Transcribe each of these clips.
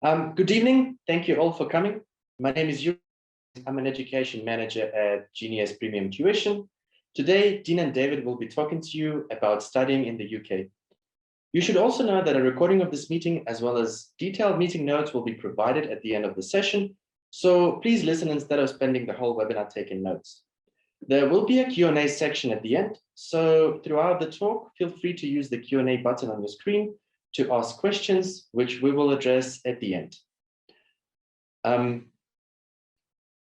Good evening. Thank you all for coming. My name is Yuri. I'm an education manager at Genius Premium Tuition. Today, Dean and David will be talking to you about studying in the UK. You should also know that a recording of this meeting, as well as detailed meeting notes, will be provided at the end of the session. So please listen instead of spending the whole webinar taking notes. There will be a Q&A section at the end. So throughout the talk, feel free to use the Q&A button on your screen to ask questions, which we will address at the end.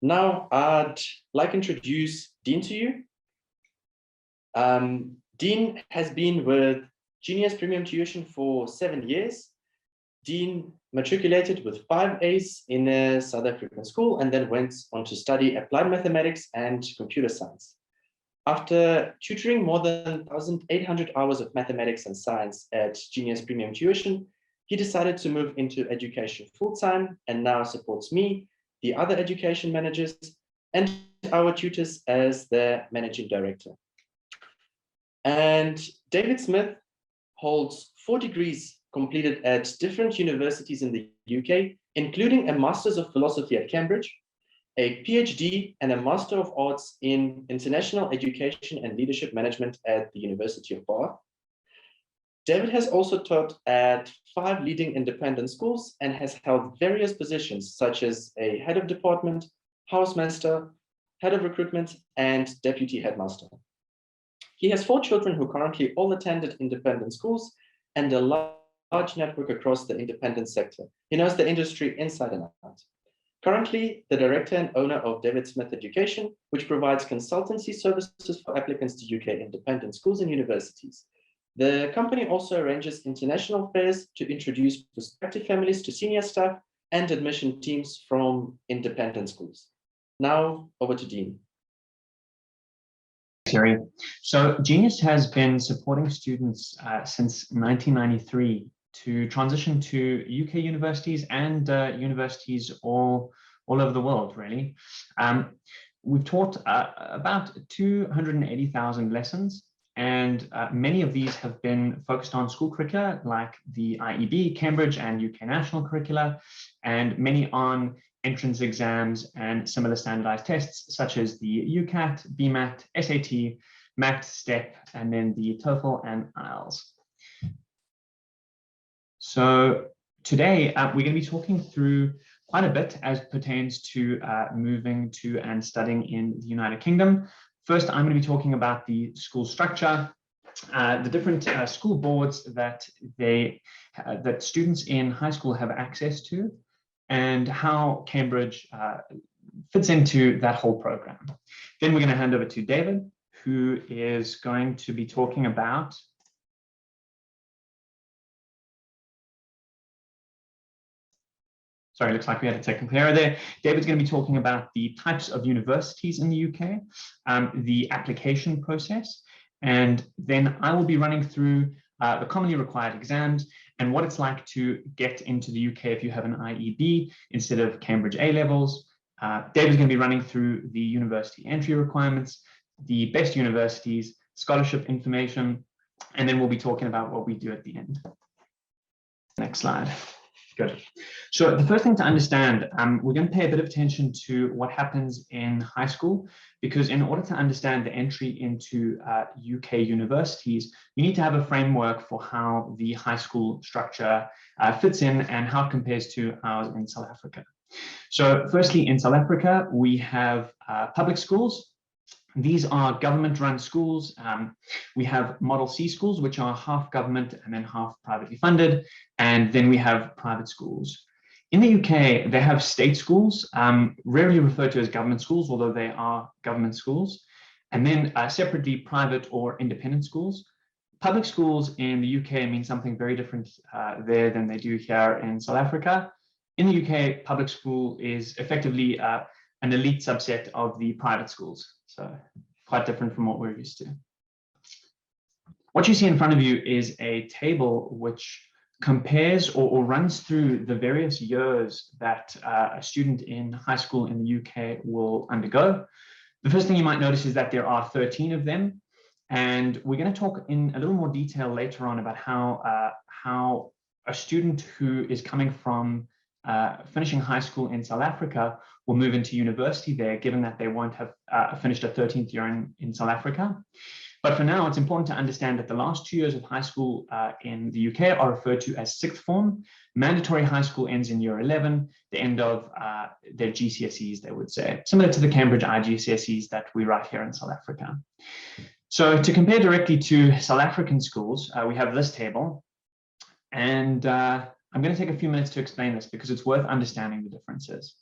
Now, I'd like to introduce Dean to you. Dean has been with Genius Premium Tuition for 7 years. Dean matriculated with 5 A's in a South African school and then went on to study applied mathematics and computer science. After tutoring more than 1,800 hours of mathematics and science at Genius Premium Tuition, he decided to move into education full-time and now supports me, the other education managers, and our tutors as their managing director. And David Smith holds 4 degrees completed at different universities in the UK, including a Master's of Philosophy at Cambridge, a PhD and a Master of Arts in International Education and Leadership Management at the University of Bath. David has also taught at 5 leading independent schools and has held various positions such as a head of department, housemaster, head of recruitment, and deputy headmaster. He has 4 children who currently all attended independent schools and a large network across the independent sector. He knows the industry inside and out. Currently, the director and owner of David Smith Education, which provides consultancy services for applicants to UK independent schools and universities. The company also arranges international fairs to introduce prospective families to senior staff and admission teams from independent schools. Now, over to Dean. Terry. So Genius has been supporting students since 1993 to transition to UK universities and universities all over the world, really. We've taught about 280,000 lessons, and many of these have been focused on school curricula like the IEB, Cambridge, and UK national curricula, and many on entrance exams and similar standardized tests such as the UCAT, BMAT, SAT, MAT, STEP, and then the TOEFL and IELTS. So today we're going to be talking through quite a bit as pertains to moving to and studying in the United Kingdom. First, I'm going to be talking about the school structure, the different school boards that students in high school have access to, and how Cambridge fits into that whole program. Then we're going to hand over to David, who is going to be talking about sorry, looks like we had a technical error there. David's going to be talking about the types of universities in the UK, the application process, and then I will be running through the commonly required exams and what it's like to get into the UK if you have an IEB instead of Cambridge A levels. David's going to be running through the university entry requirements, the best universities, scholarship information, and then we'll be talking about what we do at the end. Next slide. Good. So the first thing to understand, we're going to pay a bit of attention to what happens in high school, because in order to understand the entry into UK universities, you need to have a framework for how the high school structure fits in and how it compares to ours in South Africa. So firstly, in South Africa, we have public schools. These are government-run schools. We have Model C schools, which are half government and then half privately funded. And then we have private schools. In the UK, they have state schools, rarely referred to as government schools, although they are government schools. And then separately, private or independent schools. Public schools in the UK mean something very different there than they do here in South Africa. In the UK, public school is effectively an elite subset of the private schools. So quite different from what we're used to. What you see in front of you is a table which compares or runs through the various years that a student in high school in the UK will undergo. The first thing you might notice is that there are 13 of them. And we're going to talk in a little more detail later on about how a student who is coming from finishing high school in South Africa will move into university there, given that they won't have finished a 13th year in South Africa. But for now, it's important to understand that the last 2 years of high school in the UK are referred to as sixth form. Mandatory high school ends in year 11, the end of their GCSEs, they would say, similar to the Cambridge IGCSEs that we write here in South Africa. So to compare directly to South African schools, we have this table. And I'm going to take a few minutes to explain this because it's worth understanding the differences.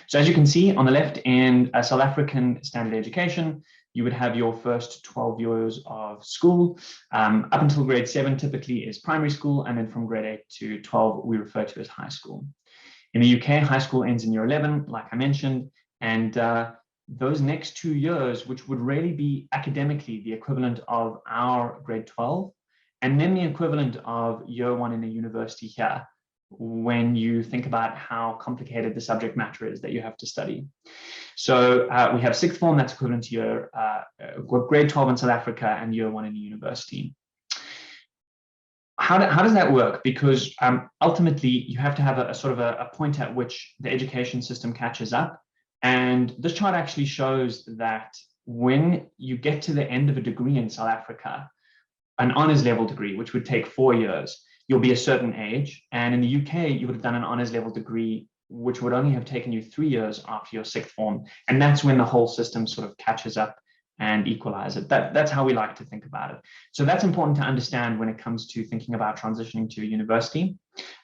So as you can see on the left, in a South African standard education, you would have your first 12 years of school. Up until grade 7 typically is primary school, and then from grade 8 to 12 we refer to as high school. In the UK, high school ends in year 11, like I mentioned, and those next 2 years, which would really be academically the equivalent of our grade 12, and then the equivalent of year 1 in a university here, when you think about how complicated the subject matter is that you have to study. So we have sixth form, that's equivalent to your grade 12 in South Africa and year 1 in a university. How does that work? Because ultimately you have to have a sort of a point at which the education system catches up. And this chart actually shows that when you get to the end of a degree in South Africa, an honours level degree, which would take 4 years, you'll be a certain age. And in the UK, you would have done an honours level degree, which would only have taken you 3 years after your sixth form. And that's when the whole system sort of catches up and equalizes it. That's how we like to think about it. So that's important to understand when it comes to thinking about transitioning to university.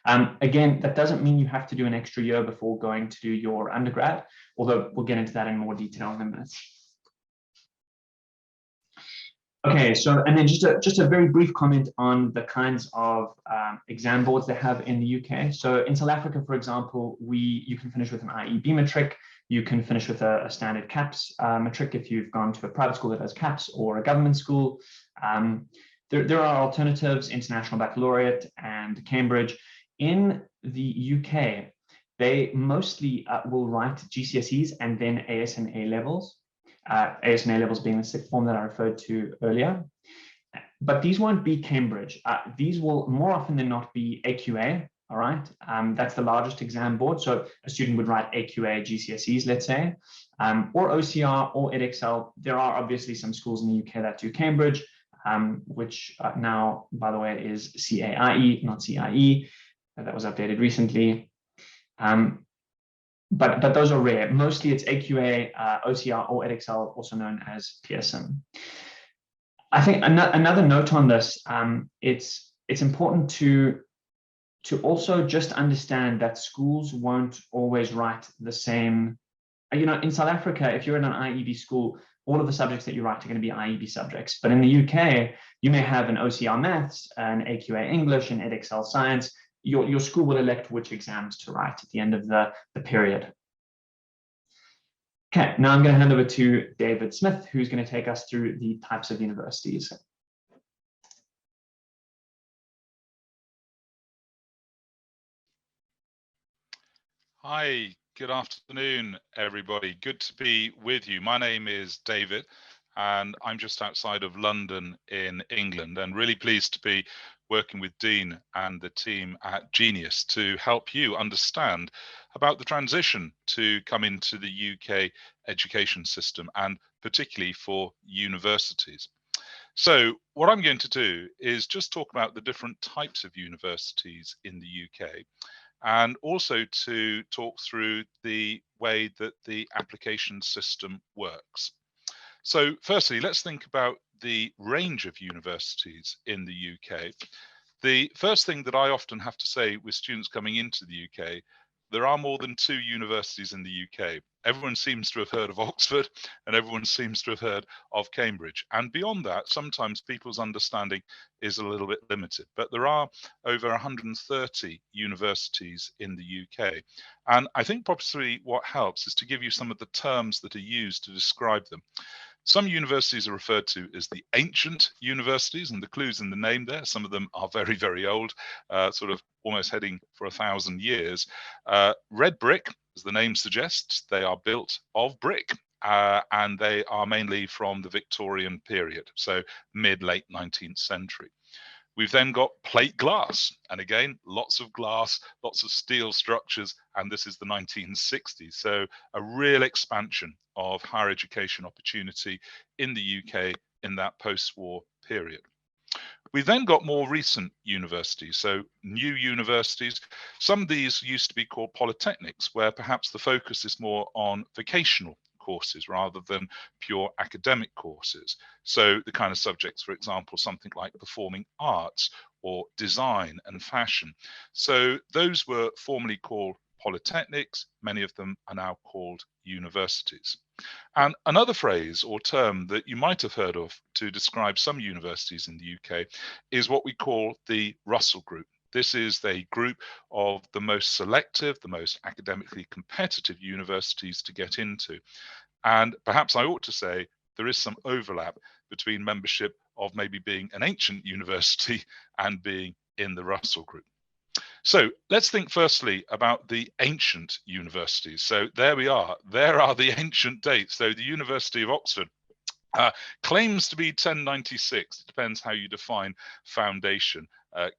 Again, that doesn't mean you have to do an extra year before going to do your undergrad, although we'll get into that in more detail in a minute. Okay, so and then just a very brief comment on the kinds of exam boards they have in the UK. So in South Africa, for example, you can finish with an IEB Matric. You can finish with a standard CAPS Matric if you've gone to a private school that has CAPS, or a government school. There are alternatives, International Baccalaureate and Cambridge. In the UK, they mostly will write GCSEs and then AS and A levels. AS and A levels being the sixth form that I referred to earlier. But these won't be Cambridge. These will more often than not be AQA, all right? That's the largest exam board. So a student would write AQA GCSEs, let's say, or OCR or Edexcel. There are obviously some schools in the UK that do Cambridge, which now, by the way, is CAIE, not CIE. That was updated recently. But those are rare. Mostly it's AQA, OCR, or Edexcel, also known as Pearson. I think another note on this, it's important to also just understand that schools won't always write the same. You know, in South Africa, if you're in an IEB school, all of the subjects that you write are going to be IEB subjects. But in the UK, you may have an OCR Maths, an AQA English, and Edexcel Science. Your school will elect which exams to write at the end of the period. Okay, now I'm going to hand over to David Smith, who's going to take us through the types of universities. Hi, good afternoon, everybody. Good to be with you. My name is David, and I'm just outside of London in England, and really pleased to be working with Dean and the team at Genius to help you understand about the transition to come into the UK education system, and particularly for universities. So what I'm going to do is just talk about the different types of universities in the UK, and also to talk through the way that the application system works. So firstly, let's think about the range of universities in the UK. The first thing that I often have to say with students coming into the UK, there are more than 2 universities in the UK. Everyone seems to have heard of Oxford, and everyone seems to have heard of Cambridge. And beyond that, sometimes people's understanding is a little bit limited. But there are over 130 universities in the UK. And I think possibly what helps is to give you some of the terms that are used to describe them. Some universities are referred to as the ancient universities, and the clue's in the name there. Some of them are very, very old, sort of almost heading for 1,000 years. Red brick, as the name suggests, they are built of brick, and they are mainly from the Victorian period, so mid-late 19th century. We've then got plate glass, and again, lots of glass, lots of steel structures, and this is the 1960s. So a real expansion of higher education opportunity in the UK in that post-war period. We then got more recent universities, so new universities. Some of these used to be called polytechnics, where perhaps the focus is more on vocational courses rather than pure academic courses. So the kind of subjects, for example, something like performing arts or design and fashion. So those were formerly called polytechnics. Many of them are now called universities. And another phrase or term that you might have heard of to describe some universities in the UK is what we call the Russell Group. This is a group of the most selective, the most academically competitive universities to get into. And perhaps I ought to say there is some overlap between membership of maybe being an ancient university and being in the Russell Group. So let's think firstly about the ancient universities. So there we are. There are the ancient dates. So the University of Oxford claims to be 1096. It depends how you define foundation.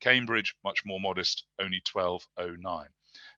Cambridge, much more modest, only 1209.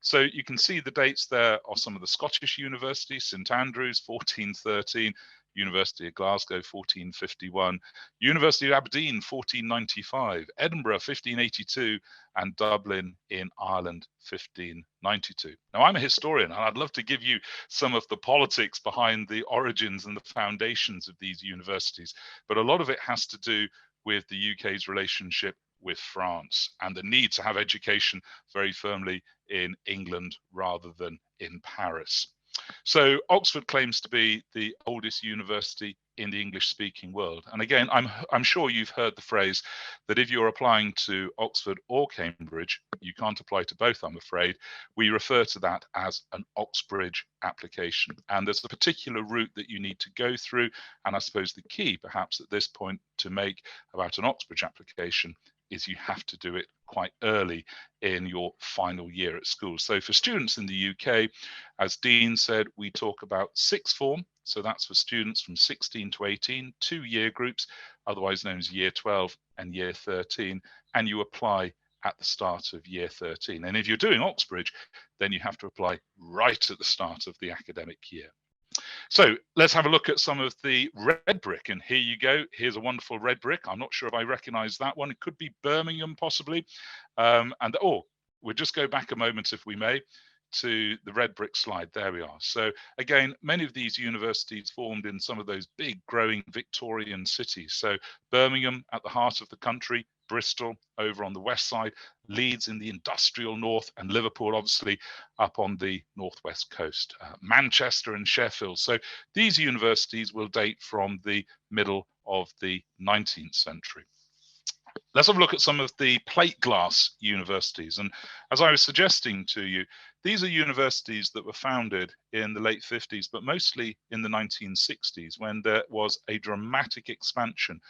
So you can see the dates there of some of the Scottish universities: St Andrews, 1413, University of Glasgow, 1451, University of Aberdeen, 1495, Edinburgh, 1582, and Dublin in Ireland, 1592. Now, I'm a historian, and I'd love to give you some of the politics behind the origins and the foundations of these universities, but a lot of it has to do with the UK's relationship with France and the need to have education very firmly in England rather than in Paris. So Oxford claims to be the oldest university in the English-speaking world. And again, I'm sure you've heard the phrase that if you're applying to Oxford or Cambridge, you can't apply to both, I'm afraid. We refer to that as an Oxbridge application. And there's a particular route that you need to go through. And I suppose the key, perhaps at this point, to make about an Oxbridge application is you have to do it quite early in your final year at school. So for students in the UK, as Dean said, we talk about sixth form. So that's for students from 16 to 18, 2 year groups, otherwise known as year 12 and year 13. And you apply at the start of year 13. And if you're doing Oxbridge, then you have to apply right at the start of the academic year. So let's have a look at some of the red brick. And here you go. Here's a wonderful red brick. I'm not sure if I recognize that one. It could be Birmingham, possibly. We'll just go back a moment, if we may, to the red brick slide. There we are. So again, many of these universities formed in some of those big growing Victorian cities. So Birmingham at the heart of the country, Bristol over on the west side, Leeds in the industrial north, and Liverpool obviously up on the northwest coast, Manchester and Sheffield. So these universities will date from the middle of the 19th century. Let's have a look at some of the plate glass universities. And as I was suggesting to you, these are universities that were founded in the late 50s, but mostly in the 1960s, when there was a dramatic expansion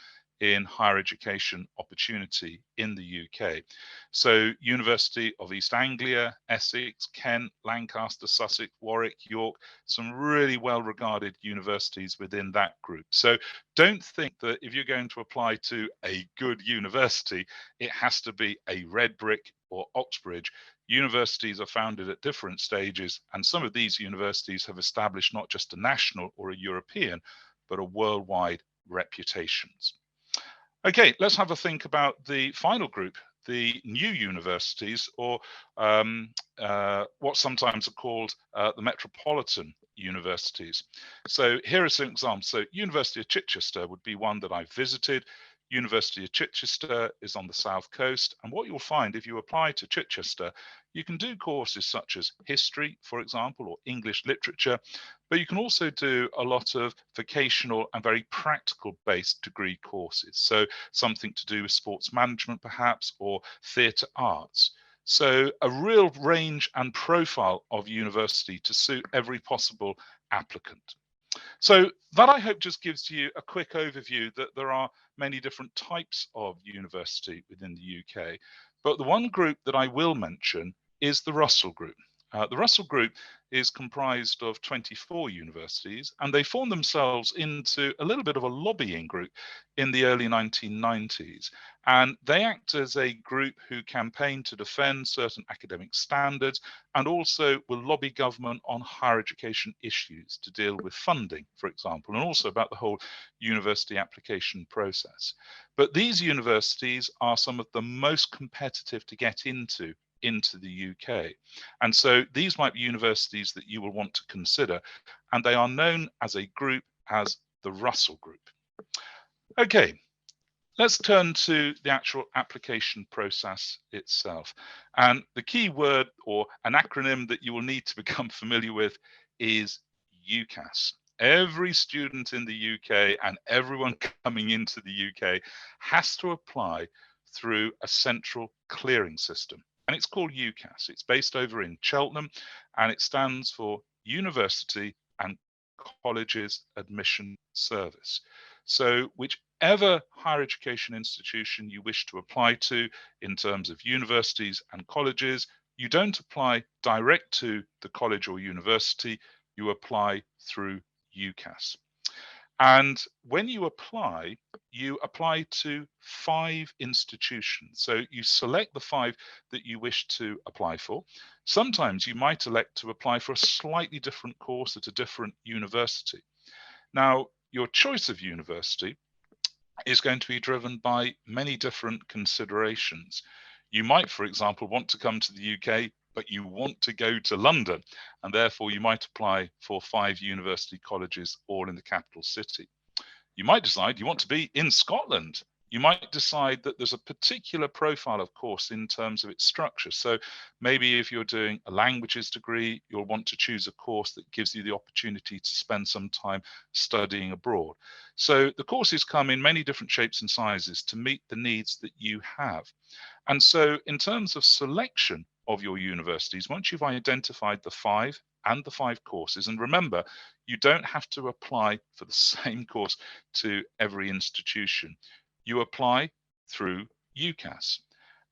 in higher education opportunity in the UK. So University of East Anglia, Essex, Kent, Lancaster, Sussex, Warwick, York, some really well-regarded universities within that group. So don't think that if you're going to apply to a good university, it has to be a red brick or Oxbridge. Universities are founded at different stages, and some of these universities have established not just a national or a European, but a worldwide reputations. Okay, let's have a think about the final group, the new universities, or what sometimes are called the metropolitan universities. So here are some examples. So University of Chichester would be one that I've visited. University of Chichester is on the south coast, and what you'll find if you apply to Chichester, you can do courses such as history, for example, or English literature, but you can also do a lot of vocational and very practical based degree courses. So something to do with sports management, perhaps, or theatre arts. So a real range and profile of university to suit every possible applicant. So that, I hope, just gives you a quick overview that there are many different types of university within the UK. But the one group that I will mention is the Russell Group. The Russell Group is comprised of 24 universities, and they formed themselves into a little bit of a lobbying group in the early 1990s. And they act as a group who campaign to defend certain academic standards and also will lobby government on higher education issues to deal with funding, for example, and also about the whole university application process. But these universities are some of the most competitive to get into the UK. And so these might be universities that you will want to consider, and they are known as a group as the Russell Group. Okay, let's turn to the actual application process itself. And the key word or an acronym that you will need to become familiar with is UCAS. Every student in the UK and everyone coming into the UK has to apply through a central clearing system. And it's called UCAS. It's based over in Cheltenham, and it stands for University and Colleges Admission Service. So whichever higher education institution you wish to apply to in terms of universities and colleges, you don't apply direct to the college or university, you apply through UCAS. And when you apply to 5 institutions. So you select the 5 that you wish to apply for. Sometimes you might elect to apply for a slightly different course at a different university. Now, your choice of university is going to be driven by many different considerations. You might, for example, want to come to the UK, but you want to go to London, and therefore you might apply for 5 university colleges all in the capital city. You might decide you want to be in Scotland. You might decide that there's a particular profile of course in terms of its structure. So maybe if you're doing a languages degree, you'll want to choose a course that gives you the opportunity to spend some time studying abroad. So the courses come in many different shapes and sizes to meet the needs that you have. And so in terms of selection of your universities, once you've identified the 5 and the 5 courses, and remember, you don't have to apply for the same course to every institution. You apply through UCAS,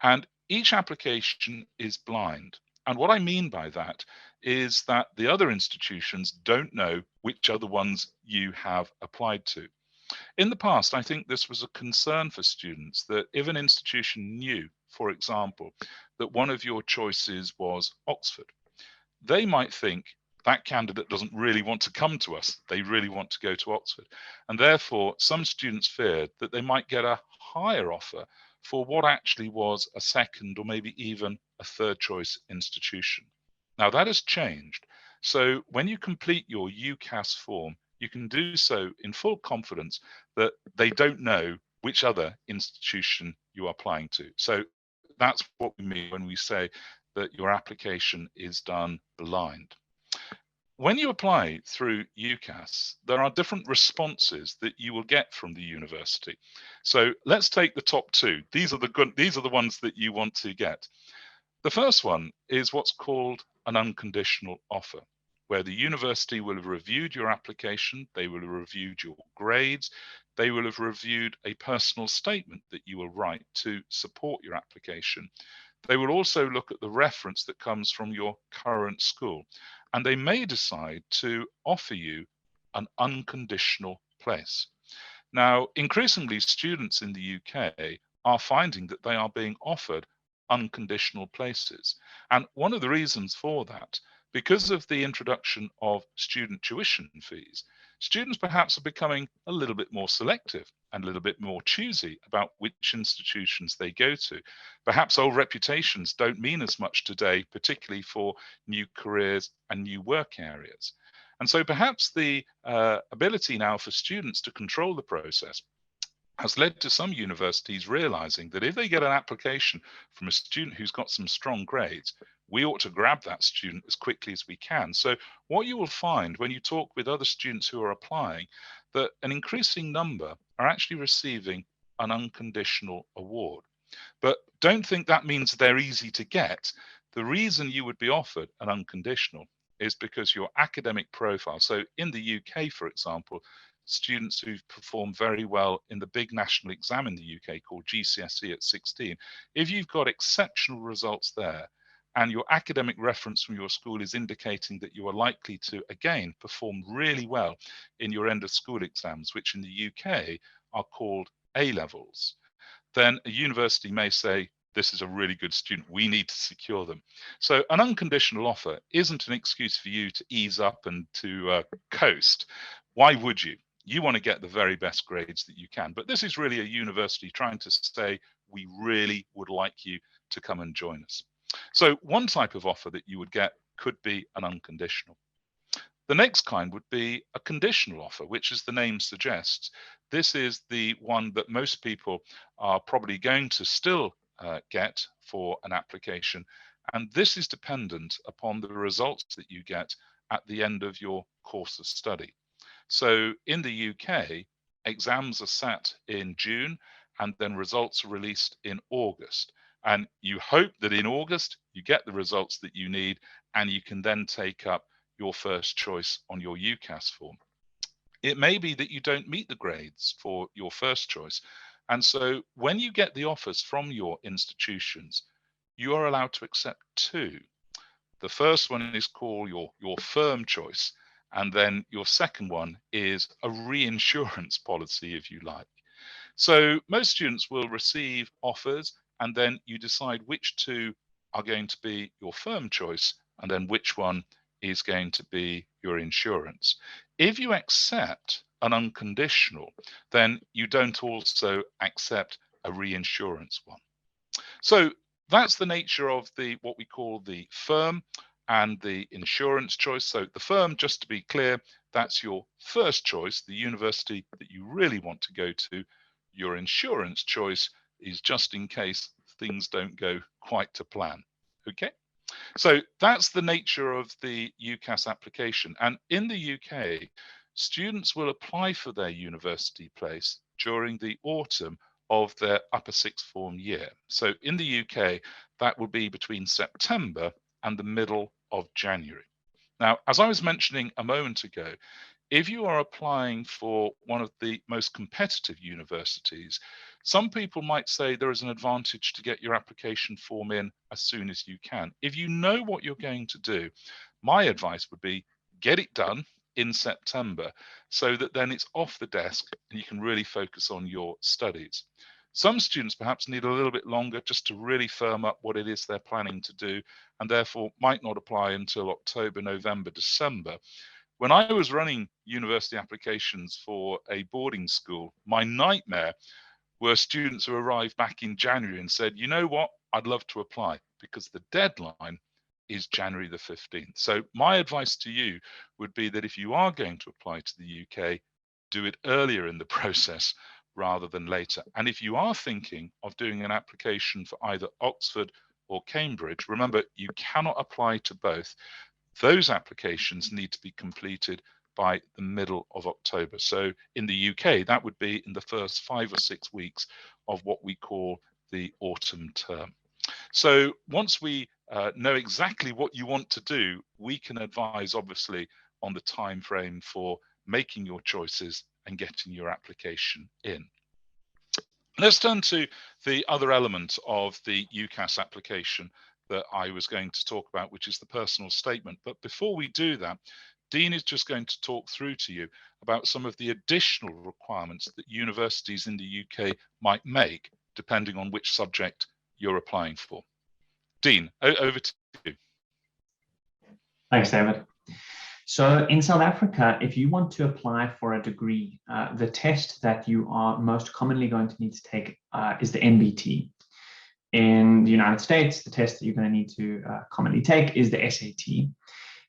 and each application is blind. And what I mean by that is that the other institutions don't know which other ones you have applied to. In the past, I think this was a concern for students, that if an institution knew, for example, that one of your choices was Oxford, they might think that candidate doesn't really want to come to us. They really want to go to Oxford. And therefore, some students feared that they might get a higher offer for what actually was a second or maybe even a third choice institution. Now that has changed. So when you complete your UCAS form, you can do so in full confidence that they don't know which other institution you are applying to. So that's what we mean when we say that your application is done blind. When you apply through UCAS, there are different responses that you will get from the university. So let's take the top 2. These are the ones that you want to get. The first one is what's called an unconditional offer, where the university will have reviewed your application, they will have reviewed your grades, they will have reviewed a personal statement that you will write to support your application. They will also look at the reference that comes from your current school, and they may decide to offer you an unconditional place. Now, increasingly, students in the UK are finding that they are being offered unconditional places. And one of the reasons for that, because of the introduction of student tuition fees, students perhaps are becoming a little bit more selective and a little bit more choosy about which institutions they go to. Perhaps old reputations don't mean as much today, particularly for new careers and new work areas. And so perhaps the ability now for students to control the process has led to some universities realizing that if they get an application from a student who's got some strong grades, we ought to grab that student as quickly as we can. So what you will find when you talk with other students who are applying, that an increasing number are actually receiving an unconditional award. But don't think that means they're easy to get. The reason you would be offered an unconditional is because your academic profile. So in the UK, for example, students who've performed very well in the big national exam in the UK called GCSE at 16, if you've got exceptional results there and your academic reference from your school is indicating that you are likely to, again, perform really well in your end of school exams, which in the UK are called A-levels, then a university may say, this is a really good student, we need to secure them. So an unconditional offer isn't an excuse for you to ease up and to coast. Why would you? You want to get the very best grades that you can. But this is really a university trying to say, we really would like you to come and join us. So one type of offer that you would get could be an unconditional. The next kind would be a conditional offer, which, as the name suggests, this is the one that most people are probably going to still get for an application. And this is dependent upon the results that you get at the end of your course of study. So in the UK, exams are sat in June and then results are released in August. And you hope that in August you get the results that you need and you can then take up your first choice on your UCAS form. It may be that you don't meet the grades for your first choice. And so when you get the offers from your institutions, you are allowed to accept two. The first one is called your firm choice. And then your second one is a reinsurance policy, if you like. So most students will receive offers and then you decide which two are going to be your firm choice and then which one is going to be your insurance. If you accept an unconditional, then you don't also accept a reinsurance one. So that's the nature of what we call the firm and the insurance choice. So the firm, just to be clear, that's your first choice, the university that you really want to go to. Your insurance choice is just in case things don't go quite to plan. Okay? So that's the nature of the UCAS application. And in the UK, students will apply for their university place during the autumn of their upper sixth form year. So in the UK, that will be between September and the middle of January. Now, as I was mentioning a moment ago, if you are applying for one of the most competitive universities, some people might say there is an advantage to get your application form in as soon as you can. If you know what you're going to do, my advice would be get it done in September so that then it's off the desk and you can really focus on your studies. Some students perhaps need a little bit longer just to really firm up what it is they're planning to do and therefore might not apply until October, November, December. When I was running university applications for a boarding school, my nightmare were students who arrived back in January and said, you know what, I'd love to apply because the deadline is January the 15th. So my advice to you would be that if you are going to apply to the UK, do it earlier in the process rather than later. And if you are thinking of doing an application for either Oxford or Cambridge, remember, you cannot apply to both. Those applications need to be completed by the middle of October. So in the UK, that would be in the first 5 or 6 weeks of what we call the autumn term. So once we know exactly what you want to do, we can advise obviously on the time frame for making your choices and getting your application in. Let's turn to the other element of the UCAS application that I was going to talk about, which is the personal statement. But before we do that, Dean is just going to talk through to you about some of the additional requirements that universities in the UK might make, depending on which subject you're applying for. Dean, over to you. Thanks, David. So in South Africa, if you want to apply for a degree, the test that you are most commonly going to need to take is the NBT. In the United States, the test that you're going to need to commonly take is the SAT.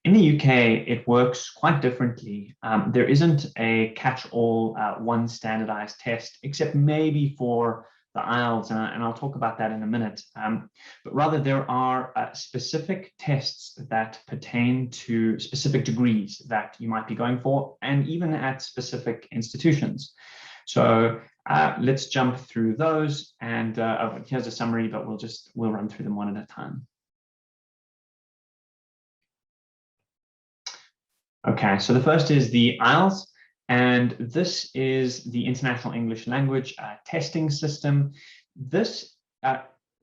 In the UK, it works quite differently. There isn't a catch-all one standardized test, except maybe for the IELTS, and I'll talk about that in a minute. But rather, there are specific tests that pertain to specific degrees that you might be going for, and even at specific institutions. So let's jump through those, and here's a summary, but we'll run through them one at a time. Okay, so the first is the IELTS, and this is the International English Language Testing System. This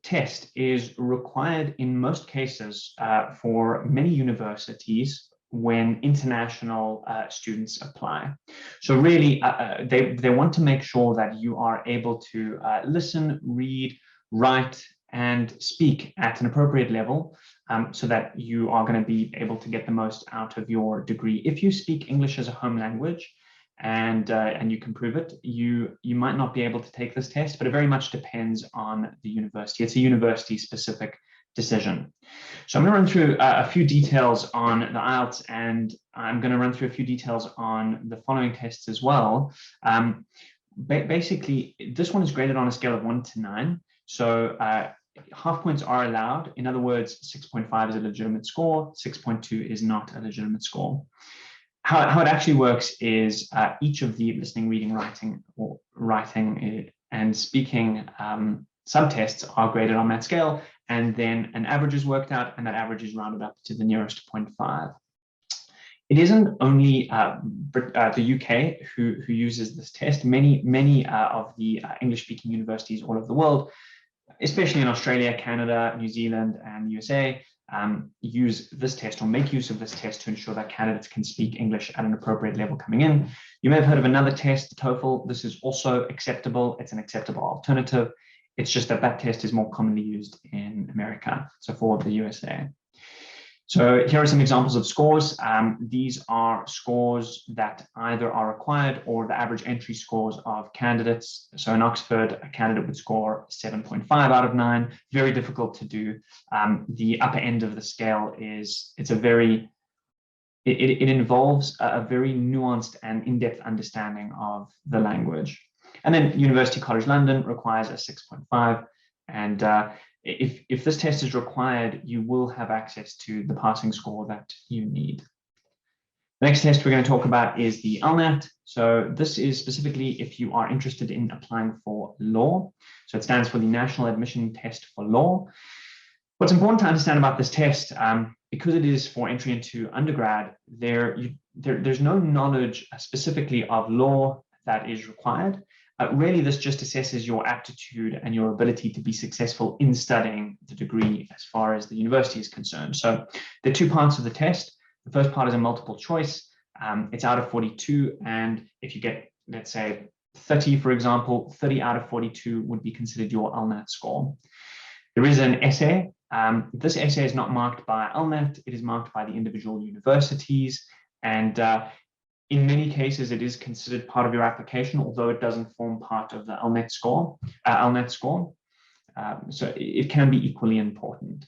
test is required in most cases for many universities when international students apply. So really, they want to make sure that you are able to listen, read, write, and speak at an appropriate level, so that you are going to be able to get the most out of your degree. If you speak English as a home language and you can prove it, you might not be able to take this test, but it very much depends on the university. It's a university-specific decision. So I'm going to run through a few details on the IELTS, and I'm going to run through a few details on the following tests as well. Basically, this one is graded on a scale of 1 to 9. So half points are allowed. In other words, 6.5 is a legitimate score, 6.2 is not a legitimate score. How it actually works is each of the listening, reading, writing, and speaking subtests are graded on that scale, and then an average is worked out, and that average is rounded up to the nearest 0.5. It isn't only the UK who uses this test. Many of the English-speaking universities all over the world, especially in Australia, Canada, New Zealand, and USA, use this test or make use of this test to ensure that candidates can speak English at an appropriate level coming in. You may have heard of another test, the TOEFL. This is also acceptable. It's an acceptable alternative. It's just that that test is more commonly used in America, so for the USA. So here are some examples of scores. These are scores that either are required or the average entry scores of candidates. So in Oxford, a candidate would score 7.5 out of 9. Very difficult to do. The upper end of the scale it involves a very nuanced and in-depth understanding of the language. And then University College London requires a 6.5, and if this test is required, you will have access to the passing score that you need. The next test we're going to talk about is the LNAT. So this is specifically if you are interested in applying for law. So it stands for the National Admission Test for Law. What's important to understand about this test, because it is for entry into undergrad, there's no knowledge specifically of law that is required. Really, this just assesses your aptitude and your ability to be successful in studying the degree as far as the university is concerned. So there are two parts of the test. The first part is a multiple choice. It's out of 42. And if you get, let's say, 30, for example, 30 out of 42 would be considered your LNAT score. There is an essay. This essay is not marked by LNAT. It is marked by the individual universities. And in many cases, it is considered part of your application, although it doesn't form part of the LNAT score. So it can be equally important.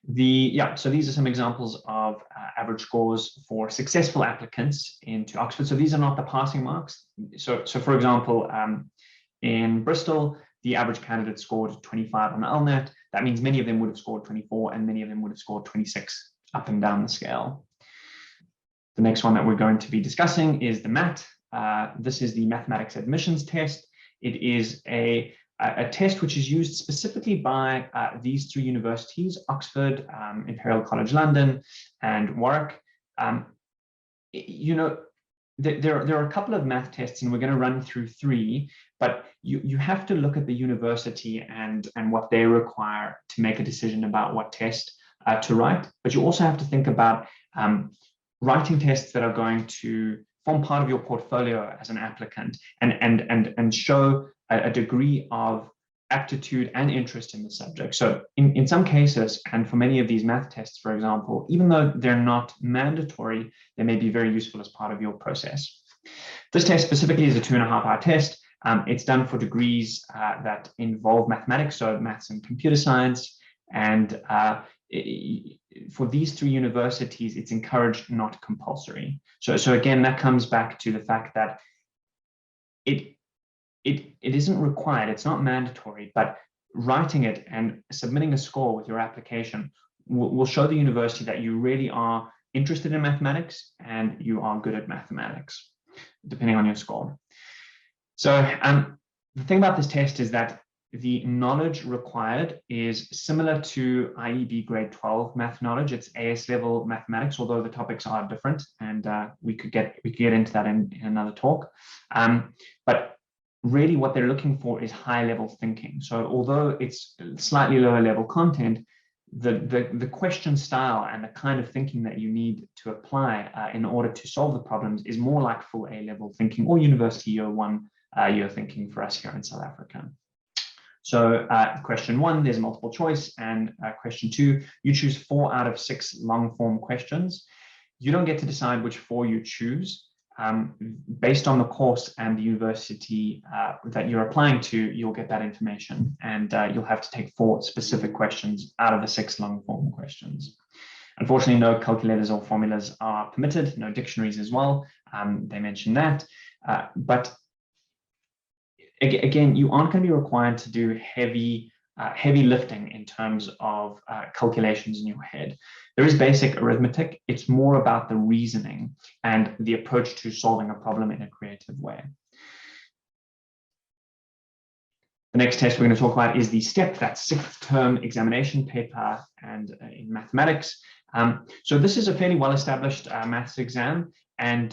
So these are some examples of average scores for successful applicants into Oxford. So these are not the passing marks. So for example, in Bristol, the average candidate scored 25 on the LNAT. That means many of them would have scored 24, and many of them would have scored 26 up and down the scale. The next one that we're going to be discussing is the MAT. This is the Mathematics Admissions Test. It is a test which is used specifically by these three universities, Oxford, Imperial College London, and Warwick. There are a couple of math tests, and we're going to run through 3, but you have to look at the university and what they require to make a decision about what test to write. But you also have to think about writing tests that are going to form part of your portfolio as an applicant and show a degree of aptitude and interest in the subject. So in some cases, and for many of these math tests, for example, even though they're not mandatory, they may be very useful as part of your process. This test specifically is a 2.5-hour test. It's done for degrees that involve mathematics, so maths and computer science. And for these 3 universities, it's encouraged, not compulsory. So again, that comes back to the fact that it isn't required, it's not mandatory, but writing it and submitting a score with your application will show the university that you really are interested in mathematics and you are good at mathematics, depending on your score. So the thing about this test is that the knowledge required is similar to IEB grade 12 math knowledge. It's AS level mathematics, although the topics are different, and we could get into that in another talk. But really what they're looking for is high level thinking. So although it's slightly lower level content, the question style and the kind of thinking that you need to apply in order to solve the problems is more like full A-level thinking or university year one year thinking for us here in South Africa. So question 1, there's multiple choice, and question 2, you choose 4 out of 6 long form questions. You don't get to decide which 4 you choose. Based on the course and the university that you're applying to, you'll get that information, and you'll have to take 4 specific questions out of the 6 long form questions. Unfortunately, no calculators or formulas are permitted, no dictionaries as well. They mentioned that, but again, you aren't going to be required to do heavy lifting in terms of calculations in your head. There is basic arithmetic. It's more about the reasoning and the approach to solving a problem in a creative way. The next test we're going to talk about is the STEP, that 6th term examination paper, and in mathematics. So this is a fairly well-established maths exam, and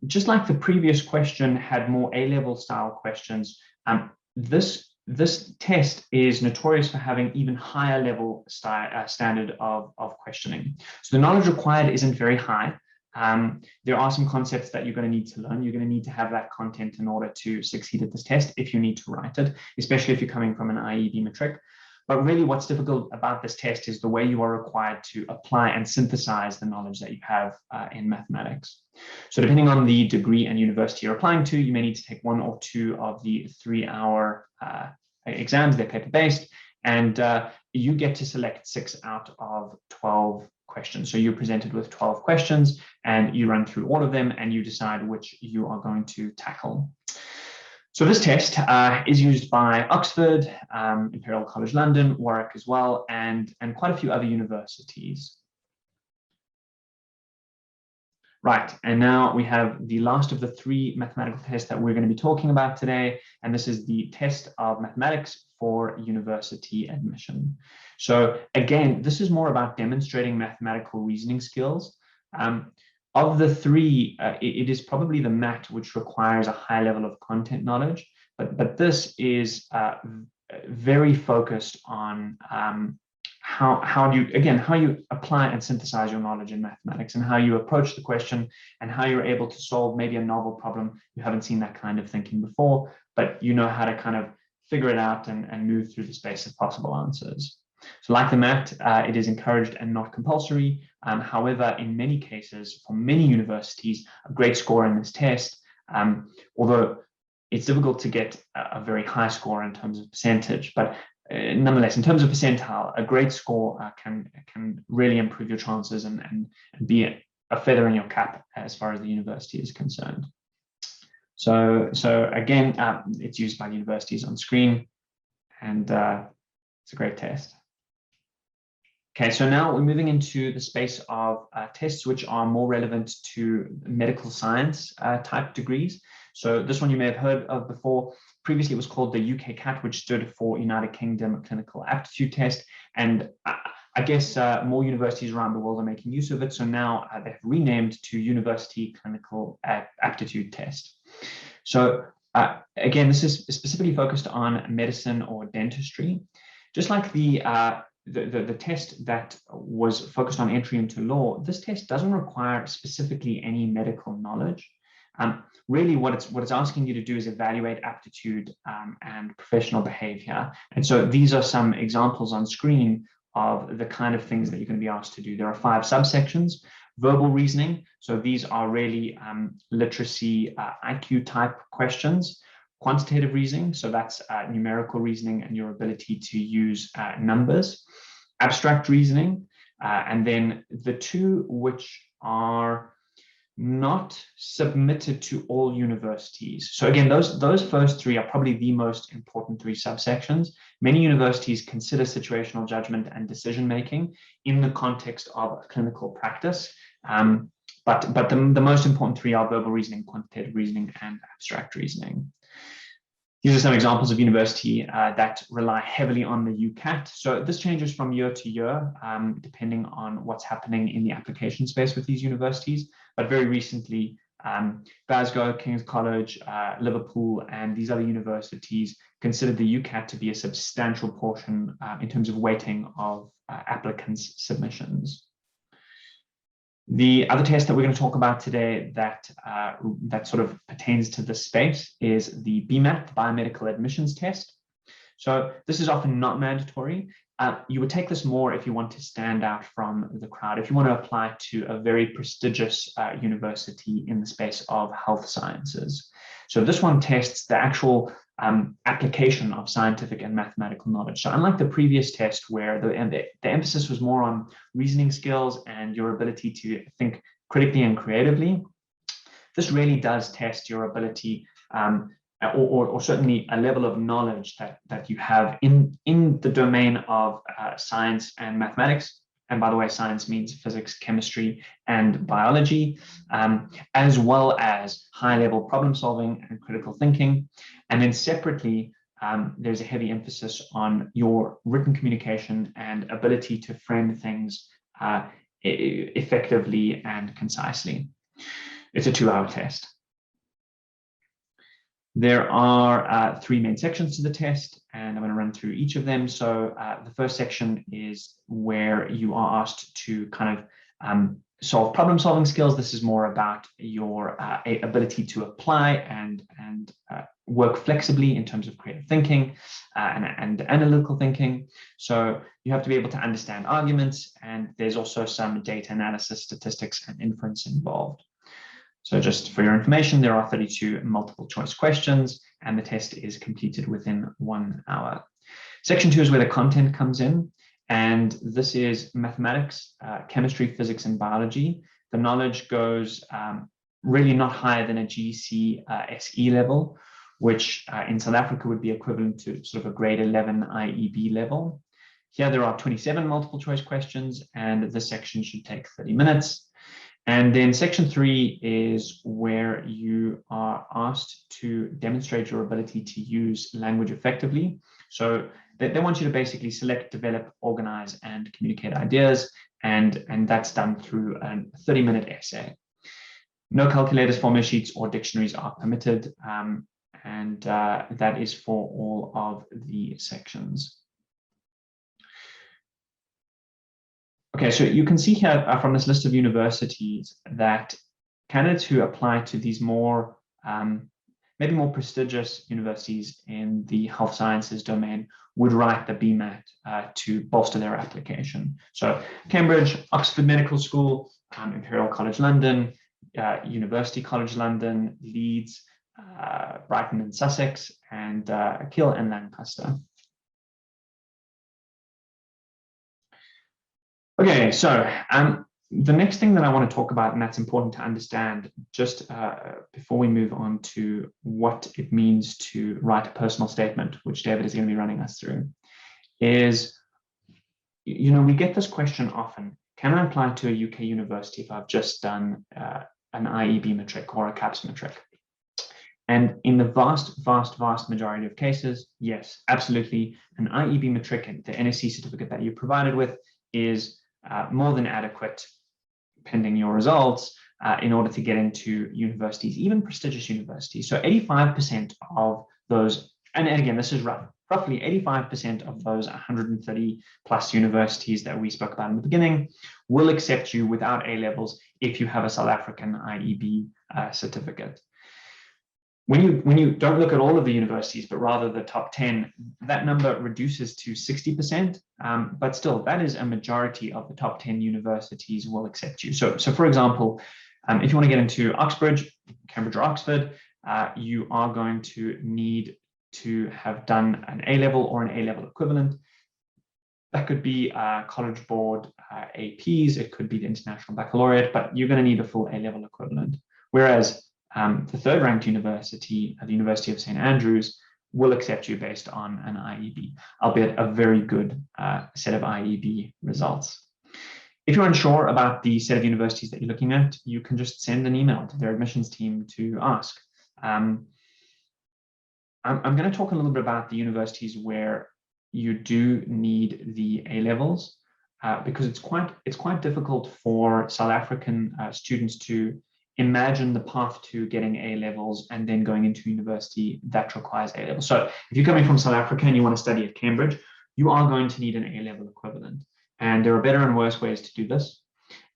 just like the previous question had more A-level style questions, this test is notorious for having even higher level standard of questioning. So the knowledge required isn't very high. There are some concepts that you're going to need to learn. You're going to need to have that content in order to succeed at this test if you need to write it, especially if you're coming from an IEB Matric. But really what's difficult about this test is the way you are required to apply and synthesize the knowledge that you have in mathematics. So depending on the degree and university you're applying to, you may need to take 1 or 2 of the 3-hour exams. They're paper-based, and you get to select 6 out of 12 questions. So you're presented with 12 questions, and you run through all of them, and you decide which you are going to tackle. So this test is used by Oxford, Imperial College London, Warwick as well, and quite a few other universities. Right, and now we have the last of the 3 mathematical tests that we're going to be talking about today, and this is the test of mathematics for university admission. So again, this is more about demonstrating mathematical reasoning skills. Of the 3, it is probably the MAT which requires a high level of content knowledge, but this is very focused on how you apply and synthesize your knowledge in mathematics, and how you approach the question, and how you're able to solve maybe a novel problem. You haven't seen that kind of thinking before, but you know how to kind of figure it out and move through the space of possible answers. So like the MAT, it is encouraged and not compulsory. However, in many cases, for many universities, a great score in this test, although it's difficult to get a very high score in terms of percentage, but nonetheless, in terms of percentile, a great score can really improve your chances and be a feather in your cap as far as the university is concerned. So again, it's used by the universities on screen, and it's a great test. Okay, so now we're moving into the space of tests which are more relevant to medical science type degrees. So this one you may have heard of before. Previously it was called the UCAT, which stood for United Kingdom Clinical Aptitude Test. And I guess more universities around the world are making use of it. So now they've renamed to University Clinical Aptitude Test. So again, this is specifically focused on medicine or dentistry. Just like the test that was focused on entry into law, this test doesn't require specifically any medical knowledge. Really what it's asking you to do is evaluate aptitude and professional behavior. And so these are some examples on screen of the kind of things that you're going to be asked to do. There are 5 subsections. Verbal reasoning. So these are really literacy IQ type questions. Quantitative reasoning, so that's numerical reasoning and your ability to use numbers. Abstract reasoning, and then the 2 which are not submitted to all universities. So again, those first 3 are probably the most important 3 subsections. Many universities consider situational judgment and decision making in the context of clinical practice. But the most important 3 are verbal reasoning, quantitative reasoning, and abstract reasoning. These are some examples of university that rely heavily on the UCAT. So this changes from year to year, depending on what's happening in the application space with these universities. But very recently, Glasgow, King's College, Liverpool, and these other universities considered the UCAT to be a substantial portion in terms of weighting of applicants' submissions. The other test that we're going to talk about today that sort of pertains to this space is the BMAT, the Biomedical Admissions Test. So this is often not mandatory. You would take this more if you want to stand out from the crowd, if you want to apply to a very prestigious university in the space of health sciences. So this one tests the actual application of scientific and mathematical knowledge. So unlike the previous test where the emphasis was more on reasoning skills and your ability to think critically and creatively, this really does test your ability or certainly a level of knowledge that you have in the domain of science and mathematics. And by the way, science means physics, chemistry, and biology, as well as high-level problem solving and critical thinking. And then separately, there's a heavy emphasis on your written communication and ability to frame things effectively and concisely. It's a 2-hour test. There are 3 main sections to the test, and I'm going to run through each of them. So the first section is where you are asked to kind of solve problem-solving skills. This is more about your ability to apply and work flexibly in terms of creative thinking and analytical thinking. So you have to be able to understand arguments, and there's also some data analysis, statistics, and inference involved. So just for your information, there are 32 multiple choice questions, and the test is completed within 1 hour. Section 2 is where the content comes in, and this is mathematics, chemistry, physics, and biology. The knowledge goes really not higher than a GCSE level, which in South Africa would be equivalent to sort of a grade 11 IEB level. Here there are 27 multiple choice questions, and this section should take 30 minutes. And then section 3 is where you are asked to demonstrate your ability to use language effectively. So they want you to basically select, develop, organize, and communicate ideas. And that's done through a 30-minute essay. No calculators, formula sheets, or dictionaries are permitted. And that is for all of the sections. Okay, so you can see here from this list of universities that candidates who apply to these more, maybe more prestigious universities in the health sciences domain would write the BMAT to bolster their application. So Cambridge, Oxford Medical School, Imperial College London, University College London, Leeds, Brighton and Sussex, and Kiel and Lancaster. Okay, so the next thing that I want to talk about, and that's important to understand just before we move on to what it means to write a personal statement, which David is going to be running us through, is, you know, we get this question often: can I apply to a UK university if I've just done an IEB Matric or a CAPS Matric? And in the vast majority of cases, yes, absolutely. An IEB Matric and the NSC certificate that you're provided with is more than adequate, pending your results, in order to get into universities, even prestigious universities. So 85% of those, and again, this is roughly 85% of those 130 plus universities that we spoke about in the beginning will accept you without A-levels if you have a South African IEB certificate. When you don't look at all of the universities, but rather the top 10, that number reduces to 60%. But still, that is a majority of the top 10 universities will accept you. So for example, if you want to get into Oxbridge, Cambridge or Oxford, you are going to need to have done an A-level or an A-level equivalent. That could be College Board APs, it could be the International Baccalaureate, but you're going to need a full A-level equivalent. Whereas the third-ranked university, the University of St. Andrews, will accept you based on an IEB, albeit a very good set of IEB results. If you're unsure about the set of universities that you're looking at, you can just send an email to their admissions team to ask. I'm going to talk a little bit about the universities where you do need the A-levels, because it's quite difficult for South African students to imagine the path to getting A levels and then going into university that requires A levels. So if you're coming from South Africa and you want to study at Cambridge, you are going to need an A level equivalent. And there are better and worse ways to do this.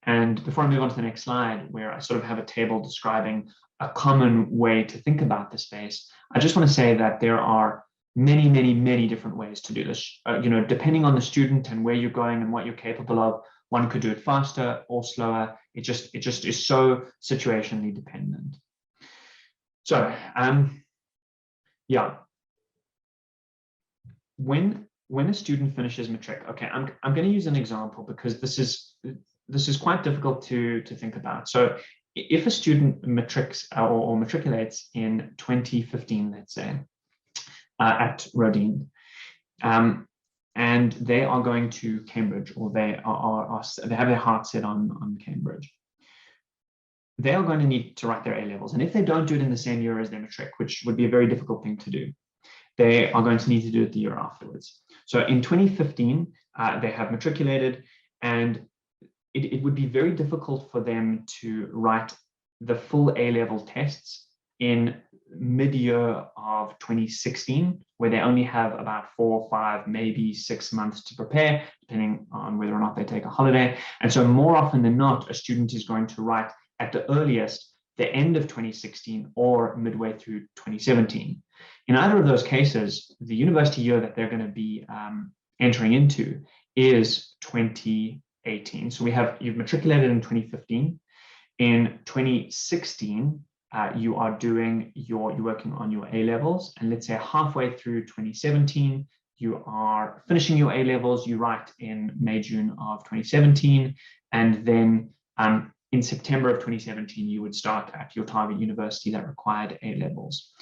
And before I move on to the next slide, where I sort of have a table describing a common way to think about the space, I just want to say that there are many, many, many different ways to do this. Depending on the student and where you're going and what you're capable of, one could do it faster or slower. It just is so situationally dependent. So, yeah. When a student finishes Matric, okay, I'm going to use an example because this is quite difficult to think about. So, if a student matrics or matriculates in 2015, let's say, at Rodin, and they are going to Cambridge, or they have their heart set on Cambridge, they are going to need to write their A levels. And if they don't do it in the same year as their Matric, which would be a very difficult thing to do, they are going to need to do it the year afterwards. So in 2015, they have matriculated, and it would be very difficult for them to write the full A-level tests in mid-year of 2016, where they only have about 4, 5, maybe 6 months to prepare, depending on whether or not they take a holiday. And so more often than not, a student is going to write at the earliest the end of 2016 or midway through 2017. In either of those cases, the university year that they're going to be entering into is 2018. So you've matriculated in 2015. In 2016, you're working on your A levels, and let's say halfway through 2017, you are finishing your A levels. You write in May, June of 2017, and then in September of 2017, you would start at your target university that required A levels.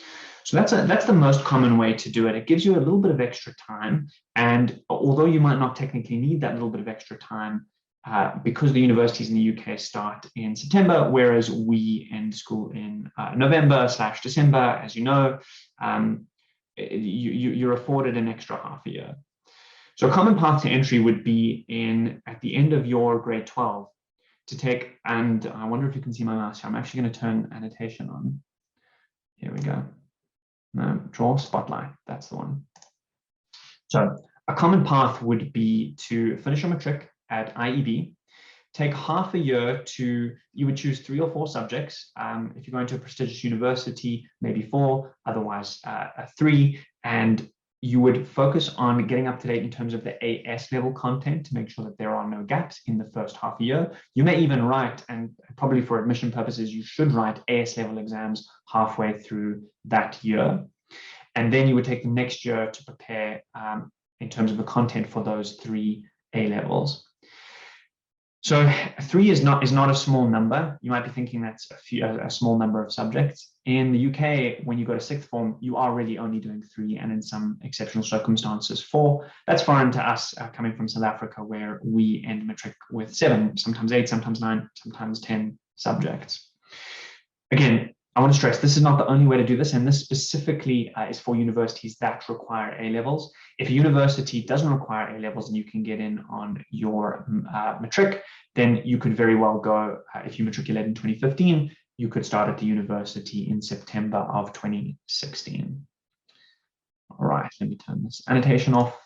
So that's the most common way to do it. It gives you a little bit of extra time, and although you might not technically need that little bit of extra time, because the universities in the UK start in September, whereas we end school in November/December, as you know, you're afforded an extra half a year. So a common path to entry would be at the end of your grade 12 to take, and I wonder if you can see my mouse here. I'm actually going to turn annotation on. Here we go. No, draw spotlight, that's the one. So a common path would be to finish your Matric at IEB, take half a year you would choose 3 or 4 subjects. If you're going to a prestigious university, maybe 4, otherwise 3, and you would focus on getting up to date in terms of the AS level content to make sure that there are no gaps in the first half a year. You may even write, and probably for admission purposes, you should write AS level exams halfway through that year. And then you would take the next year to prepare in terms of the content for those 3 A levels. So 3 is not a small number. You might be thinking that's a small number of subjects. In the UK, when you go to 6th form, you are really only doing 3, and in some exceptional circumstances 4. That's foreign to us coming from South Africa, where we end Matric with 7, sometimes 8, sometimes 9, sometimes 10 subjects. Again, I want to stress this is not the only way to do this, and this specifically is for universities that require A levels. If a university doesn't require A levels and you can get in on your Matric, then you could very well go, if you matriculated in 2015, you could start at the university in September of 2016. All right, let me turn this annotation off.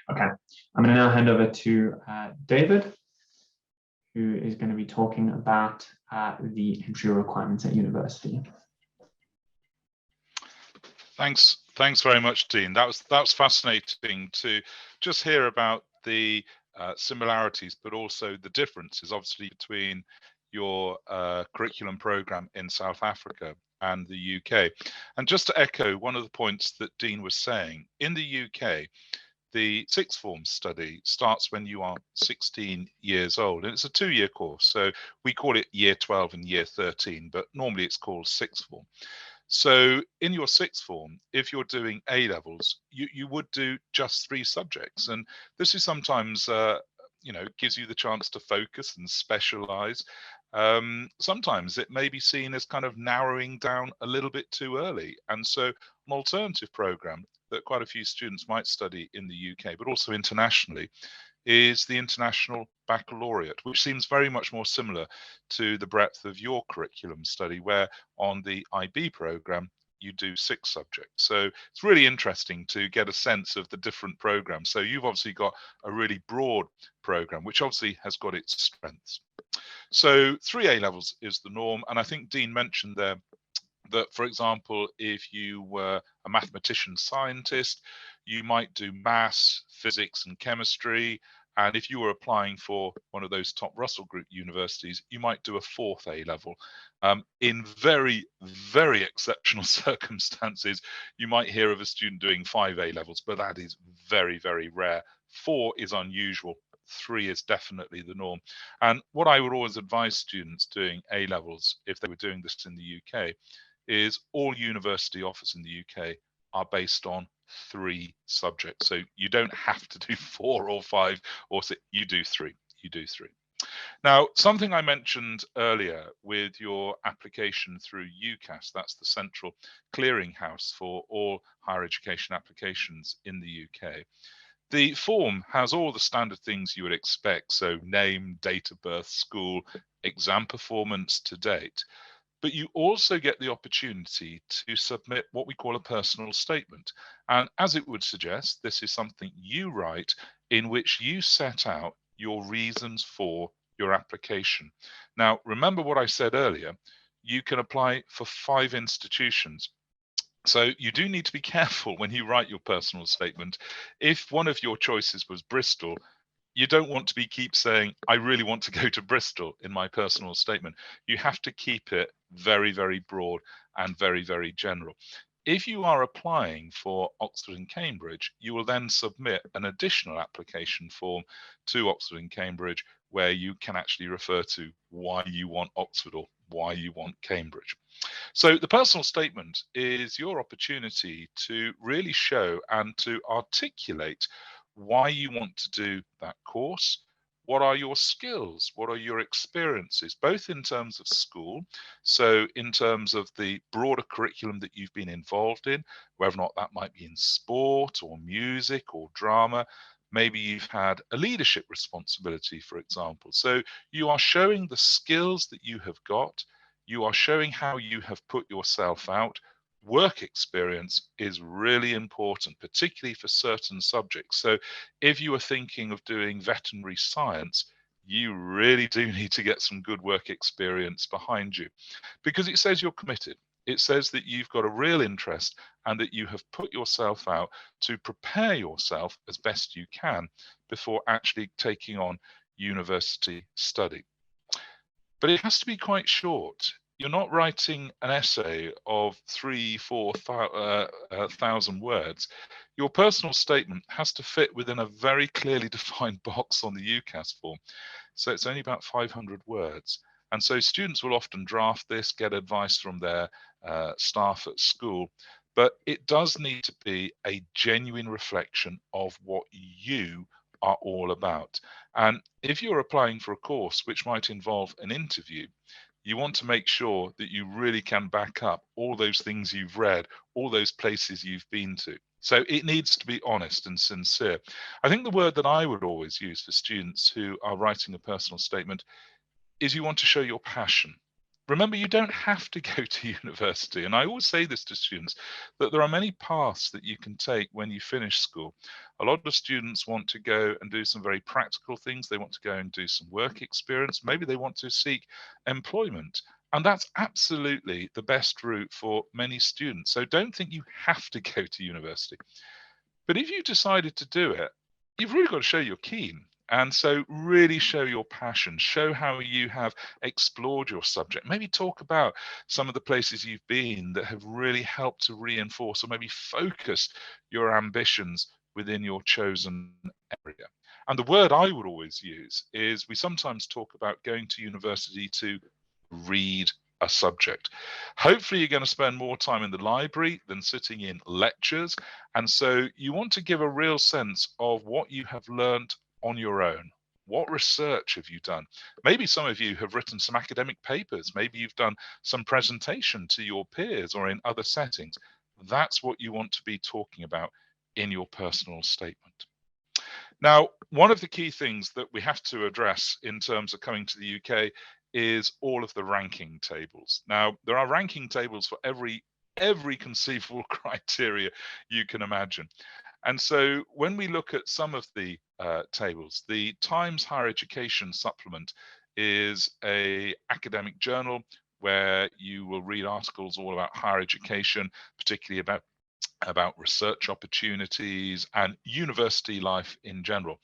Okay, I'm going to now hand over to David, who is going to be talking about the entry requirements at university. Thanks very much, Dean. That was fascinating to just hear about the similarities, but also the differences, obviously, between your curriculum program in South Africa and the UK. And just to echo one of the points that Dean was saying, in the UK, the 6th form study starts when you are 16 years old, and it's a 2-year course. So we call it year 12 and year 13, but normally it's called 6th form. So in your 6th form, if you're doing A levels, you would do just 3 subjects. And this is sometimes, gives you the chance to focus and specialize. Sometimes it may be seen as kind of narrowing down a little bit too early. And so an alternative program that quite a few students might study in the UK, but also internationally, is the International Baccalaureate, which seems very much more similar to the breadth of your curriculum study, where on the IB program, you do 6 subjects. So it's really interesting to get a sense of the different programs. So you've obviously got a really broad program, which obviously has got its strengths. So 3 A levels is the norm. And I think Dean mentioned there that, for example, if you were a mathematician scientist, you might do maths, physics, and chemistry. And if you were applying for one of those top Russell Group universities, you might do a 4th A level. In very, very exceptional circumstances, you might hear of a student doing 5 A levels, but that is very, very rare. 4 is unusual. 3 is definitely the norm. And what I would always advise students doing A levels, if they were doing this in the UK, is all university offers in the UK are based on 3 subjects. So you don't have to do 4 or 5 or 6, you do 3. Now, something I mentioned earlier with your application through UCAS, that's the central clearinghouse for all higher education applications in the UK. The form has all the standard things you would expect, so name, date of birth, school, exam performance to date. But you also get the opportunity to submit what we call a personal statement. And as it would suggest, this is something you write in which you set out your reasons for your application. Now, remember what I said earlier, you can apply for 5 institutions. So you do need to be careful when you write your personal statement. If one of your choices was Bristol, you don't want to keep saying, I really want to go to Bristol in my personal statement. You have to keep it very, very broad and very, very general. If you are applying for Oxford and Cambridge, you will then submit an additional application form to Oxford and Cambridge where you can actually refer to why you want Oxford or why you want Cambridge. So the personal statement is your opportunity to really show and to articulate why you want to do that course. What are your skills? What are your experiences, both in terms of school, so in terms of the broader curriculum that you've been involved in, whether or not that might be in sport or music or drama. Maybe you've had a leadership responsibility, for example. So you are showing the skills that you have got. You are showing how you have put yourself out. Work experience is really important, particularly for certain subjects. So if you are thinking of doing veterinary science, you really do need to get some good work experience behind you, because it says you're committed. It says that you've got a real interest and that you have put yourself out to prepare yourself as best you can before actually taking on university study. But it has to be quite short. You're not writing an essay of 3,000-4,000 words. Your personal statement has to fit within a very clearly defined box on the UCAS form. So it's only about 500 words. And so students will often draft this, get advice from their staff at school, but it does need to be a genuine reflection of what you are all about. And if you're applying for a course which might involve an interview, you want to make sure that you really can back up all those things you've read, all those places you've been to. So it needs to be honest and sincere. I think the word that I would always use for students who are writing a personal statement is you want to show your passion. Remember, you don't have to go to university. And I always say this to students, that there are many paths that you can take when you finish school. A lot of students want to go and do some very practical things. They want to go and do some work experience. Maybe they want to seek employment. And that's absolutely the best route for many students. So don't think you have to go to university. But if you decided to do it, you've really got to show you're keen. And so really show your passion, show how you have explored your subject. Maybe talk about some of the places you've been that have really helped to reinforce or maybe focus your ambitions within your chosen area. And the word I would always use is, we sometimes talk about going to university to read a subject. Hopefully you're going to spend more time in the library than sitting in lectures. And so you want to give a real sense of what you have learned on your own. What research have you done? Maybe some of you have written some academic papers. Maybe you've done some presentation to your peers or in other settings. That's what you want to be talking about in your personal statement. Now, one of the key things that we have to address in terms of coming to the UK is all of the ranking tables. Now, there are ranking tables for every conceivable criteria you can imagine. And so when we look at some of the tables, the Times Higher Education Supplement is a academic journal where you will read articles all about higher education, particularly about research opportunities and university life in general.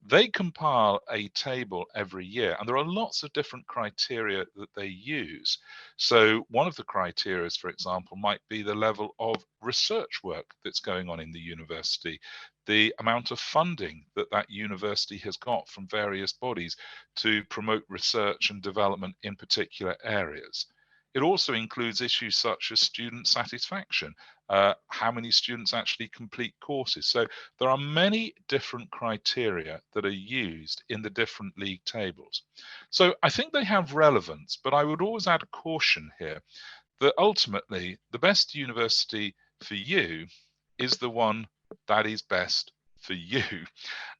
They compile a table every year, and there are lots of different criteria that they use. So one of the criteria, for example, might be the level of research work that's going on in the university, the amount of funding that that university has got from various bodies to promote research and development in particular areas. It also includes issues such as student satisfaction, how many students actually complete courses. So there are many different criteria that are used in the different league tables. So I think they have relevance, but I would always add a caution here that ultimately the best university for you is the one that is best for you.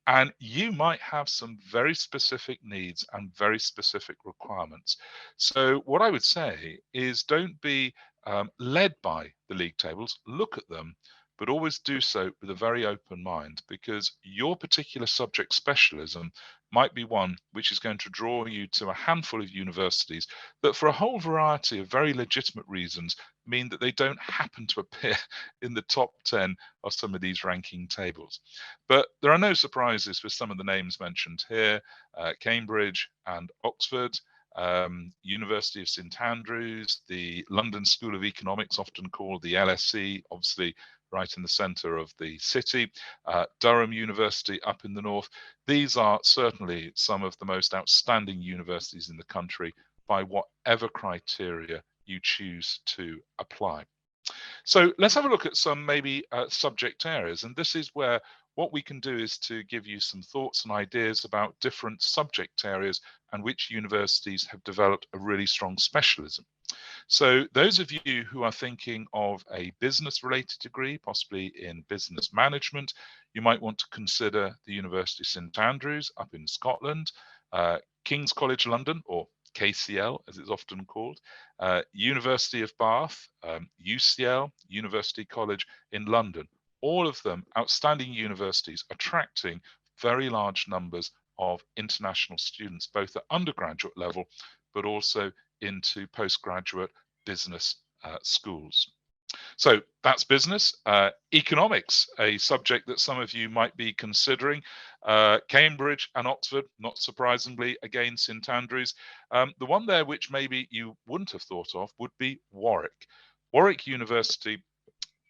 And you might have some very specific needs and very specific requirements. So what I would say is don't be led by the league tables, look at them, but always do so with a very open mind, because your particular subject specialism might be one which is going to draw you to a handful of universities that, for a whole variety of very legitimate reasons, mean that they don't happen to appear in the top 10 of some of these ranking tables. But there are no surprises with some of the names mentioned here: Cambridge and Oxford, University of St Andrews, the London School of Economics, often called the LSE, obviously right in the centre of the city, Durham University up in the north. These are certainly some of the most outstanding universities in the country by whatever criteria you choose to apply. So let's have a look at some maybe subject areas. And this is where what we can do is to give you some thoughts and ideas about different subject areas and which universities have developed a really strong specialism. So those of you who are thinking of a business related degree, possibly in business management, you might want to consider the University of St Andrews up in Scotland, King's College London, or KCL as it's often called, University of Bath, UCL, University College in London. All of them outstanding universities attracting very large numbers of international students, both at undergraduate level, but also into postgraduate business schools. So that's business. Economics, a subject that some of you might be considering. Cambridge and Oxford, not surprisingly, again, St Andrews. The one there which maybe you wouldn't have thought of would be Warwick. Warwick University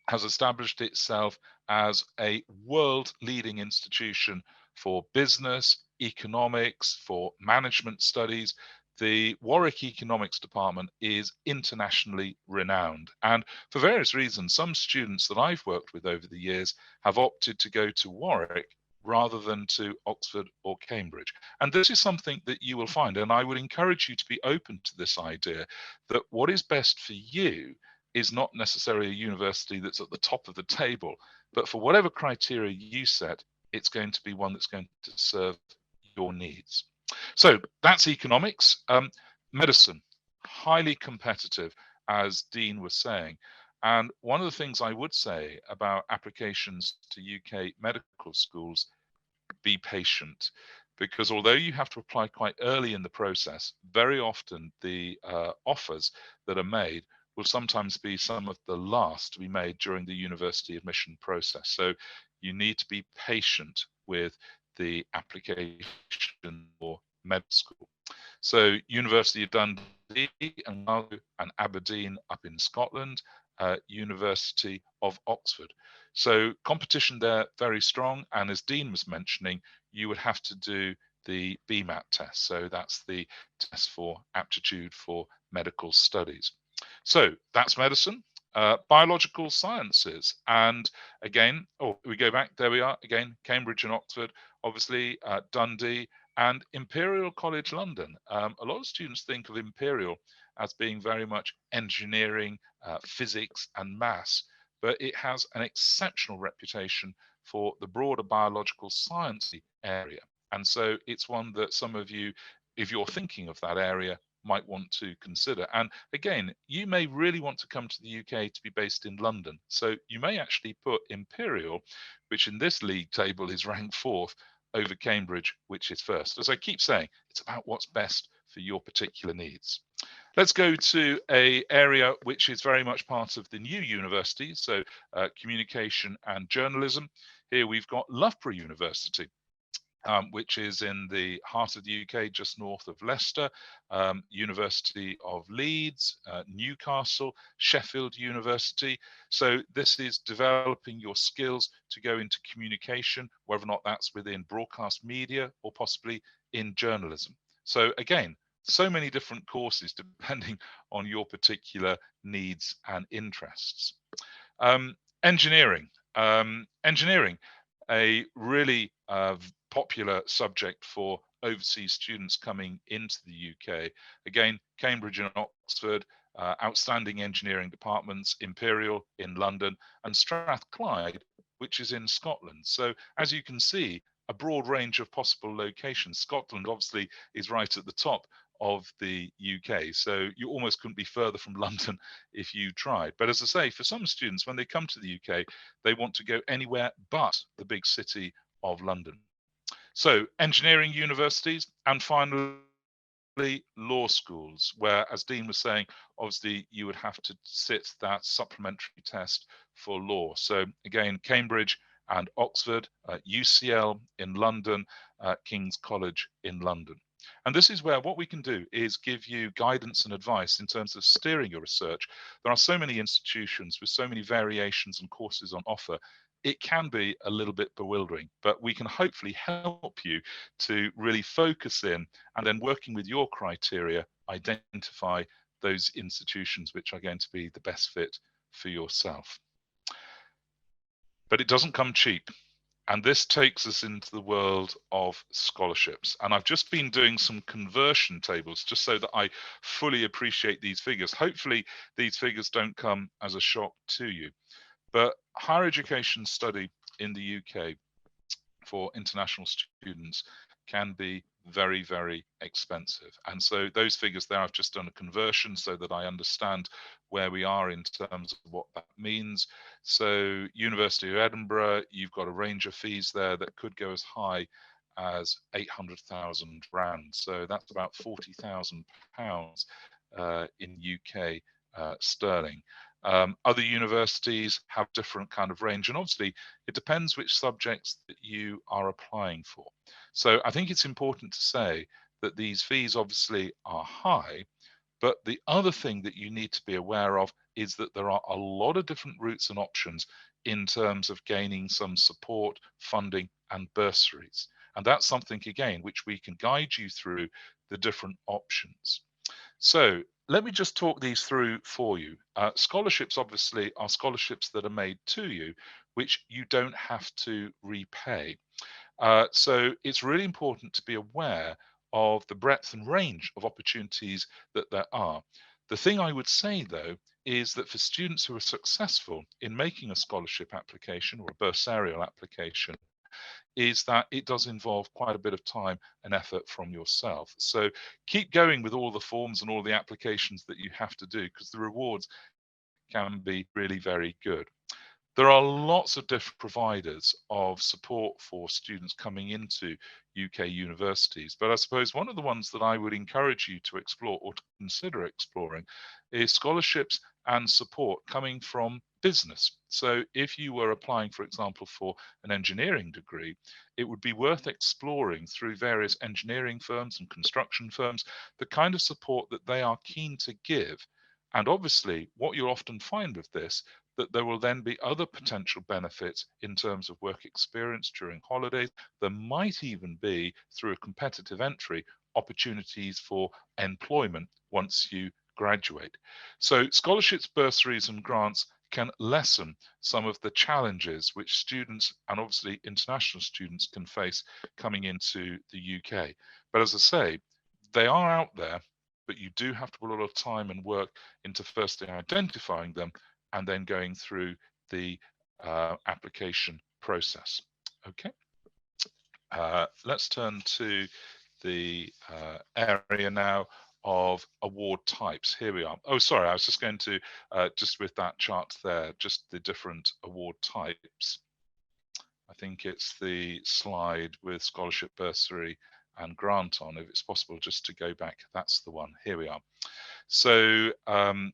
has established itself as a world-leading institution for business, economics, for management studies. The Warwick Economics Department is internationally renowned. And for various reasons, some students that I've worked with over the years have opted to go to Warwick rather than to Oxford or Cambridge. And this is something that you will find. And I would encourage you to be open to this idea that what is best for you is not necessarily a university that's at the top of the table, but for whatever criteria you set, it's going to be one that's going to serve your needs. So that's economics. Medicine, highly competitive, as Dean was saying. And one of the things I would say about applications to UK medical schools, be patient, because although you have to apply quite early in the process, very often the offers that are made will sometimes be some of the last to be made during the university admission process. So you need to be patient with the application for med school. So University of Dundee and Glasgow and Aberdeen up in Scotland, University of Oxford. So competition there very strong. And as Dean was mentioning, you would have to do the BMAT test. So that's the test for aptitude for medical studies. So that's medicine. Biological sciences, and again, we go back, there we are again, Cambridge and Oxford, obviously, Dundee and Imperial College London. A lot of students think of Imperial as being very much engineering, physics and maths, but it has an exceptional reputation for the broader biological science area. And so it's one that some of you, if you're thinking of that area, might want to consider. And again, you may really want to come to the UK to be based in London. So you may actually put Imperial, which in this league table is ranked 4th, over Cambridge, which is 1st. As I keep saying, it's about what's best for your particular needs. Let's go to an area which is very much part of the new university, so communication and journalism. Here we've got Loughborough University, which is in the heart of the UK, just north of Leicester, University of Leeds, Newcastle, Sheffield University. So this is developing your skills to go into communication, whether or not that's within broadcast media or possibly in journalism. So again, so many different courses depending on your particular needs and interests. Engineering. Engineering, a really popular subject for overseas students coming into the UK. Again, Cambridge and Oxford, outstanding engineering departments, Imperial in London, and Strathclyde, which is in Scotland. So as you can see, a broad range of possible locations. Scotland obviously is right at the top of the UK, so you almost couldn't be further from London if you tried. But as I say, for some students, when they come to the UK, they want to go anywhere but the big city of London. So engineering universities, and finally law schools, where, as Dean was saying, obviously you would have to sit that supplementary test for law. So again, Cambridge and Oxford, UCL in London, King's College in London. And this is where what we can do is give you guidance and advice in terms of steering your research. There are so many institutions with so many variations and courses on offer. It can be a little bit bewildering, but we can hopefully help you to really focus in, and then working with your criteria, identify those institutions which are going to be the best fit for yourself. But it doesn't come cheap. And this takes us into the world of scholarships. And I've just been doing some conversion tables just so that I fully appreciate these figures. Hopefully these figures don't come as a shock to you. But higher education study in the UK for international students can be very, very expensive. And so those figures there, I've just done a conversion so that I understand where we are in terms of what that means. So University of Edinburgh, you've got a range of fees there that could go as high as 800,000 rand. So that's about £40,000 in UK sterling. Other universities have different kind of range, and obviously it depends which subjects that you are applying for. So I think it's important to say that these fees obviously are high, but the other thing that you need to be aware of is that there are a lot of different routes and options in terms of gaining some support, funding, and bursaries. And that's something, again, which we can guide you through the different options. So let me just talk these through for you. Scholarships obviously are scholarships that are made to you, which you don't have to repay. So it's really important to be aware of the breadth and range of opportunities that there are. The thing I would say, though, is that for students who are successful in making a scholarship application or a bursarial application, is that it does involve quite a bit of time and effort from yourself. So keep going with all the forms and all the applications that you have to do, because the rewards can be really very good. There are lots of different providers of support for students coming into UK universities, but I suppose one of the ones that I would encourage you to explore or to consider exploring is scholarships and support coming from business. So if you were applying, for example, for an engineering degree, it would be worth exploring through various engineering firms and construction firms the kind of support that they are keen to give. And obviously, what you'll often find with this, that there will then be other potential benefits in terms of work experience during holidays. There might even be, through a competitive entry, opportunities for employment once you graduate. So scholarships, bursaries, and grants can lessen some of the challenges which students, and obviously international students, can face coming into the UK. But as I say, they are out there, but you do have to put a lot of time and work into firstly identifying them and then going through the application process. Okay, let's turn to the area now of award types. Here we are. Oh, sorry, I was just going to, just with that chart there, just the different award types. I think it's the slide with scholarship, bursary and grant on. If it's possible just to go back, that's the one. Here we are. So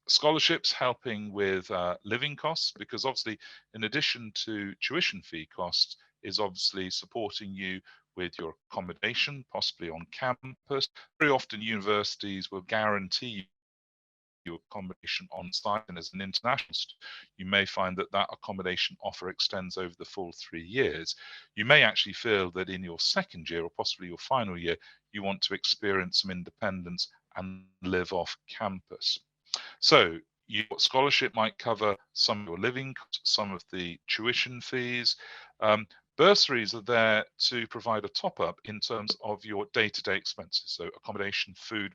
scholarships helping with living costs, because obviously in addition to tuition fee costs is obviously supporting you with your accommodation, possibly on campus. Very often universities will guarantee you accommodation on site, and as an international student, you may find that that accommodation offer extends over the full 3 years. You may actually feel that in your second year or possibly your final year, you want to experience some independence and live off campus. So your scholarship might cover some of your living costs, some of the tuition fees. Bursaries are there to provide a top up in terms of your day-to-day expenses, so accommodation, food,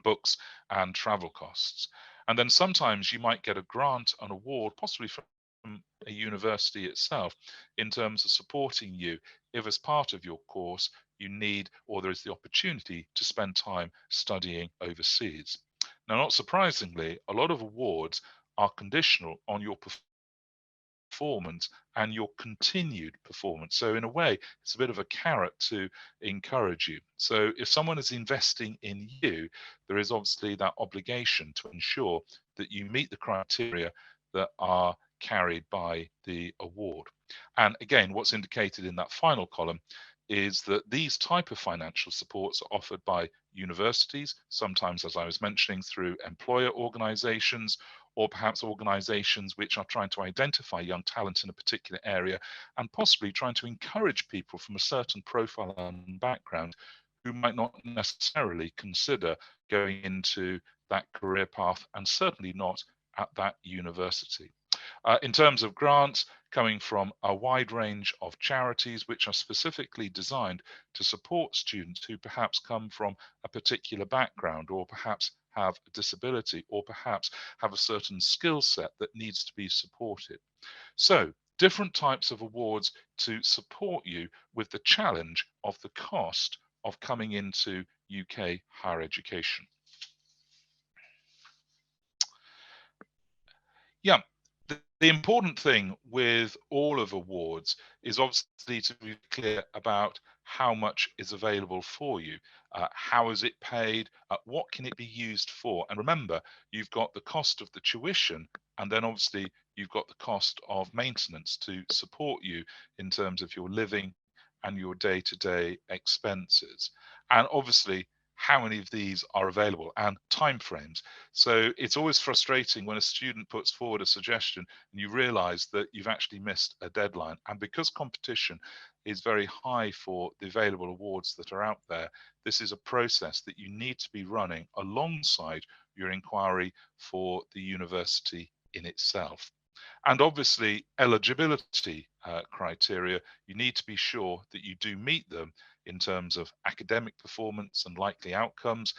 books and travel costs. And then sometimes you might get a grant, an award, possibly from a university itself, in terms of supporting you if as part of your course you need, or there is the opportunity to spend time studying overseas. Now, not surprisingly, a lot of awards are conditional on your performance and your continued performance. So in a way, it's a bit of a carrot to encourage you. So if someone is investing in you, there is obviously that obligation to ensure that you meet the criteria that are carried by the award. And again, what's indicated in that final column is that these type of financial supports are offered by universities, sometimes, as I was mentioning, through employer organizations, or perhaps organizations which are trying to identify young talent in a particular area and possibly trying to encourage people from a certain profile and background who might not necessarily consider going into that career path, and certainly not at that university. In terms of grants, coming from a wide range of charities which are specifically designed to support students who perhaps come from a particular background, or perhaps have a disability, or perhaps have a certain skill set that needs to be supported. So different types of awards to support you with the challenge of the cost of coming into UK higher education. Yeah, the important thing with all of awards is obviously to be clear about how much is available for you. How is it paid? What can it be used for? And remember, you've got the cost of the tuition, and then obviously you've got the cost of maintenance to support you in terms of your living and your day-to-day expenses. And obviously, how many of these are available and timeframes. So it's always frustrating when a student puts forward a suggestion and you realize that you've actually missed a deadline. And because competition is very high for the available awards that are out there, this is a process that you need to be running alongside your inquiry for the university in itself. And obviously, eligibility criteria, you need to be sure that you do meet them in terms of academic performance and likely outcomes,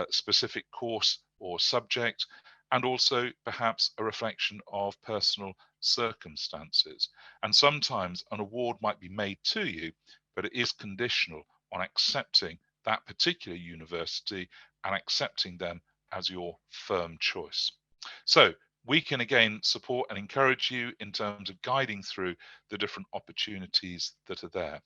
specific course or subject, and also perhaps a reflection of personal circumstances. And sometimes an award might be made to you, but it is conditional on accepting that particular university and accepting them as your firm choice. So we can again support and encourage you in terms of guiding through the different opportunities that are there.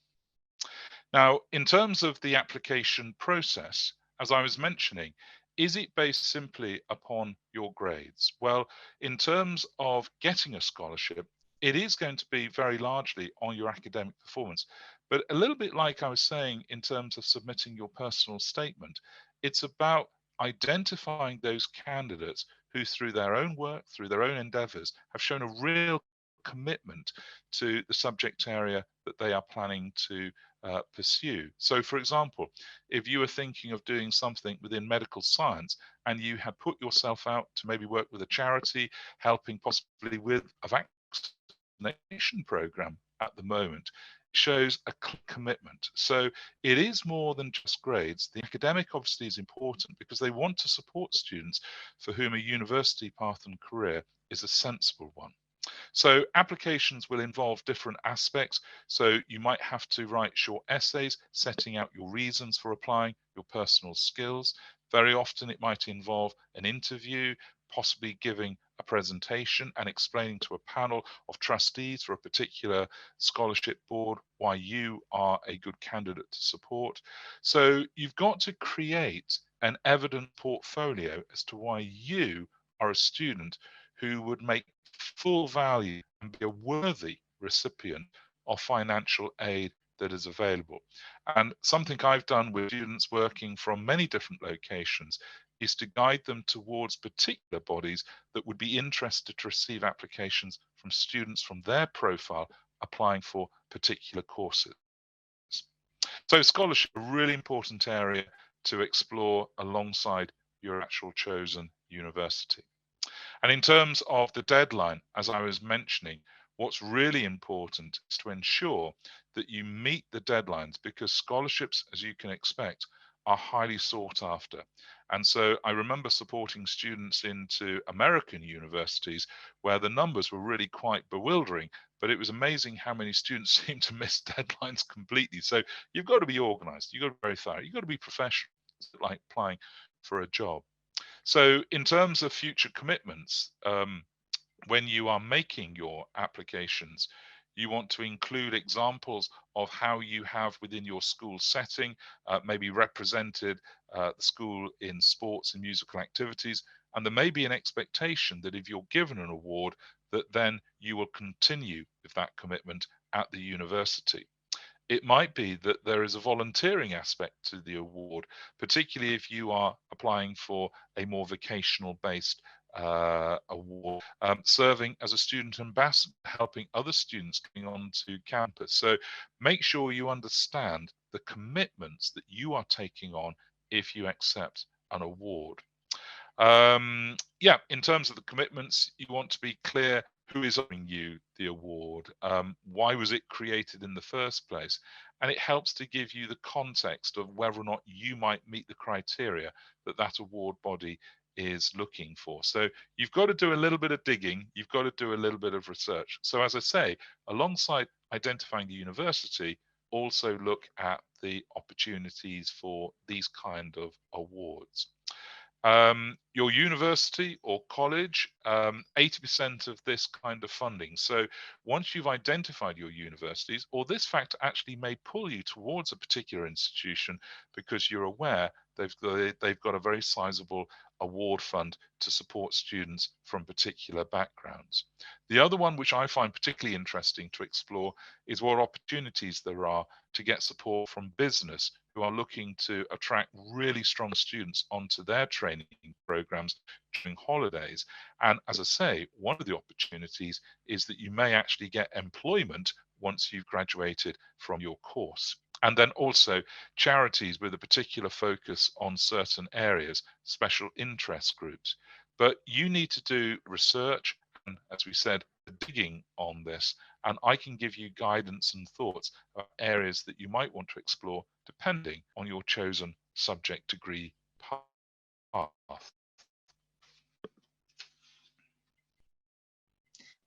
Now, in terms of the application process, as I was mentioning, is it based simply upon your grades? Well, in terms of getting a scholarship, it is going to be very largely on your academic performance. But a little bit like I was saying in terms of submitting your personal statement, it's about identifying those candidates who, through their own work, through their own endeavors, have shown a real commitment to the subject area that they are planning to pursue. So, for example, if you were thinking of doing something within medical science and you had put yourself out to maybe work with a charity, helping possibly with a vaccination program at the moment, it shows a commitment. So it is more than just grades. The academic obviously is important because they want to support students for whom a university path and career is a sensible one. So applications will involve different aspects. So you might have to write short essays, setting out your reasons for applying, your personal skills. Very often it might involve an interview, possibly giving a presentation and explaining to a panel of trustees for a particular scholarship board why you are a good candidate to support. So you've got to create an evident portfolio as to why you are a student who would make full value and be a worthy recipient of financial aid that is available. And something I've done with students working from many different locations is to guide them towards particular bodies that would be interested to receive applications from students from their profile applying for particular courses. So scholarship is a really important area to explore alongside your actual chosen university. And in terms of the deadline, as I was mentioning, what's really important is to ensure that you meet the deadlines, because scholarships, as you can expect, are highly sought after. And so I remember supporting students into American universities where the numbers were really quite bewildering, but it was amazing how many students seemed to miss deadlines completely. So you've got to be organized, you've got to be very thorough, you've got to be professional. It's like applying for a job. So in terms of future commitments, when you are making your applications, you want to include examples of how you have within your school setting, maybe represented the school in sports and musical activities. And there may be an expectation that if you're given an award, that then you will continue with that commitment at the university. It might be that there is a volunteering aspect to the award, particularly if you are applying for a more vocational based award, serving as a student ambassador, helping other students coming onto campus. So make sure you understand the commitments that you are taking on if you accept an award. Yeah, in terms of the commitments, you want to be clear who is offering you the award, why was it created in the first place, and it helps to give you the context of whether or not you might meet the criteria that that award body is looking for. So you've got to do a little bit of digging, you've got to do a little bit of research. So as I say, alongside identifying the university, also look at the opportunities for these kind of awards. Your university or college, 80% of this kind of funding. So once you've identified your universities, or this fact actually may pull you towards a particular institution because you're aware they've got a very sizable award fund to support students from particular backgrounds. The other one, which I find particularly interesting to explore, is what opportunities there are to get support from business who are looking to attract really strong students onto their training programs during holidays. And as I say, one of the opportunities is that you may actually get employment once you've graduated from your course. And then also charities with a particular focus on certain areas, special interest groups. But you need to do research and, as we said, digging on this, and I can give you guidance and thoughts about areas that you might want to explore depending on your chosen subject degree path.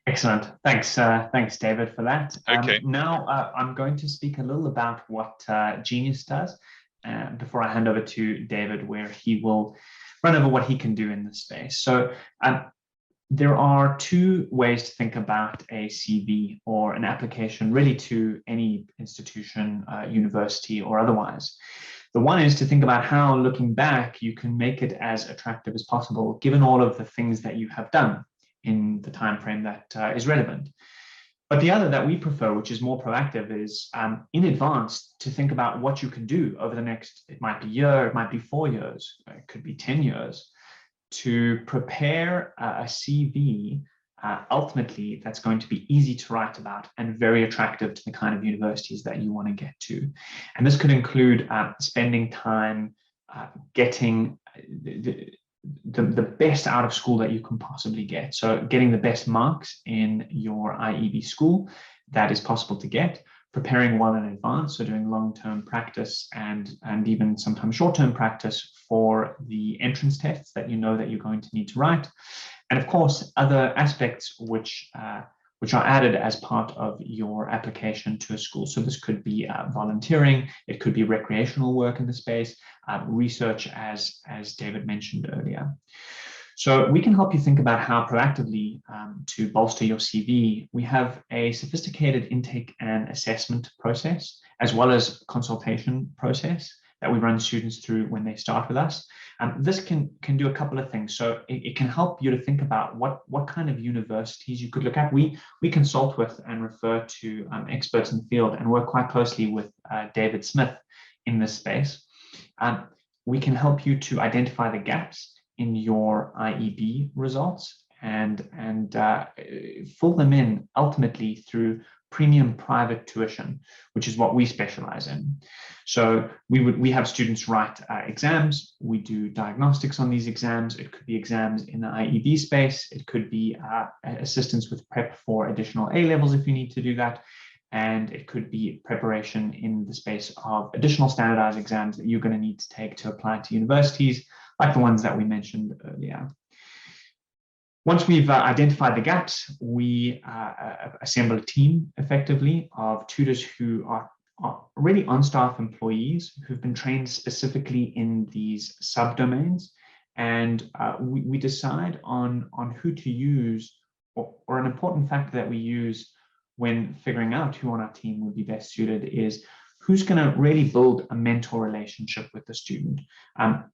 Excellent. Thanks, David, for that. Okay. Now I'm going to speak a little about what Genius does before I hand over to David, where he will run over what he can do in this space. So there are two ways to think about a CV or an application really to any institution, university or otherwise. The one is to think about how, looking back, you can make it as attractive as possible, given all of the things that you have done in the time frame that is relevant. But the other that we prefer, which is more proactive, is in advance to think about what you can do over the next, it might be a year, it might be 4 years, it could be 10 years, to prepare a CV ultimately that's going to be easy to write about and very attractive to the kind of universities that you want to get to. And this could include spending time getting the best out of school that you can possibly get. So getting the best marks in your IEB school that is possible to get, preparing well in advance, so doing long-term practice and even sometimes short-term practice for the entrance tests that you know that you're going to need to write. And of course, other aspects which which are added as part of your application to a school. So this could be volunteering, it could be recreational work in the space, research, as David mentioned earlier. So we can help you think about how proactively to bolster your CV. We have a sophisticated intake and assessment process, as well as consultation process that we run students through when they start with us. This can do a couple of things. So it can help you to think about what kind of universities you could look at. We consult with and refer to experts in the field and work quite closely with David Smith in this space. We can help you to identify the gaps in your IEB results and fill them in ultimately through premium private tuition, which is what we specialize in. So we have students write exams. We do diagnostics on these exams. It could be exams in the IEB space. It could be assistance with prep for additional A-levels if you need to do that. And it could be preparation in the space of additional standardized exams that you're going to need to take to apply to universities, like the ones that we mentioned earlier. Once we've identified the gaps, we assemble a team effectively of tutors who are really on-staff employees who've been trained specifically in these subdomains. And we decide on who to use, or an important factor that we use when figuring out who on our team would be best suited is who's going to really build a mentor relationship with the student.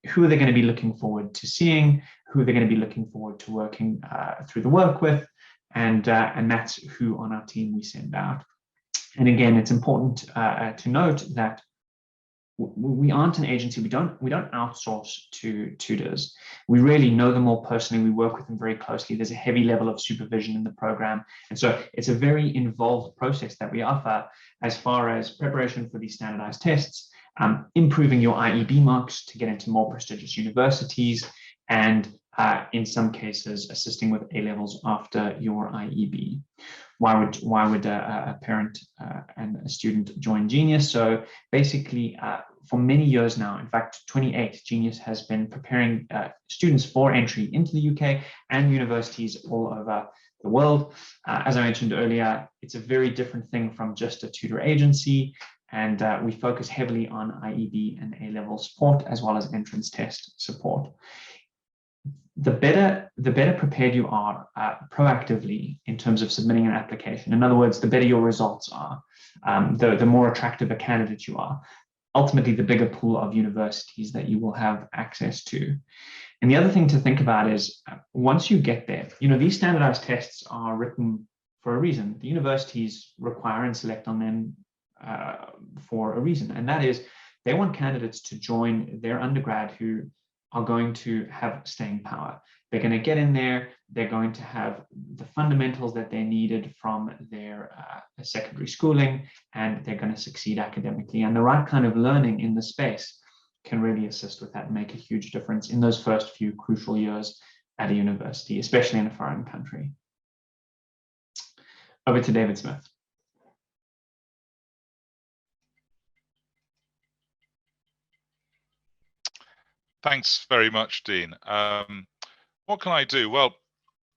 Who are they going to be looking forward to seeing? Who are they going to be looking forward to working through the work with? And that's who on our team we send out. And again, it's important to note that we aren't an agency. We don't outsource to tutors. We really know them all personally. We work with them very closely. There's a heavy level of supervision in the program. And so it's a very involved process that we offer as far as preparation for these standardized tests, improving your IEB marks to get into more prestigious universities, and in some cases, assisting with A-levels after your IEB. Why would a parent and a student join Genius? So basically, for many years now, in fact, 28, Genius has been preparing students for entry into the UK and universities all over the world. As I mentioned earlier, it's a very different thing from just a tutor agency, and we focus heavily on IEB and A-level support, as well as entrance test support. The better prepared you are proactively in terms of submitting an application. In other words, the better your results are, the more attractive a candidate you are. Ultimately, the bigger pool of universities that you will have access to. And the other thing to think about is once you get there, these standardized tests are written for a reason. The universities require and select on them for a reason, and that is they want candidates to join their undergrad who are going to have staying power. They're going to get in there, they're going to have the fundamentals that they needed from their secondary schooling, and they're going to succeed academically. And the right kind of learning in the space can really assist with that and make a huge difference in those first few crucial years at a university, especially in a foreign country. Over to David Smith. Thanks very much, Dean. What can I do? Well,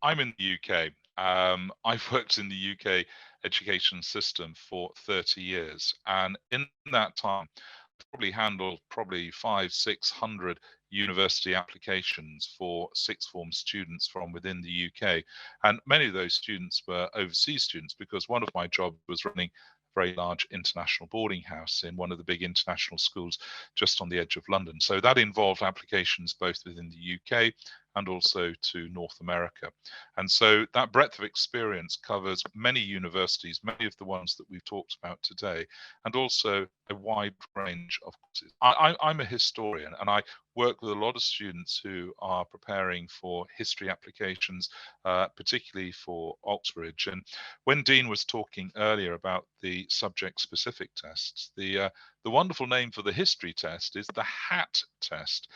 I'm in the UK. I've worked in the UK education system for 30 years. And in that time, I've probably handled 500-600 university applications for sixth form students from within the UK. And many of those students were overseas students because one of my jobs was running very large international boarding house in one of the big international schools just on the edge of London. So that involved applications both within the UK and also to North America. And so that breadth of experience covers many universities, many of the ones that we've talked about today, and also a wide range of courses. I'm a historian, and I work with a lot of students who are preparing for history applications, particularly for Oxbridge. And when Dean was talking earlier about the subject-specific tests, the wonderful name for the history test is the HAT test.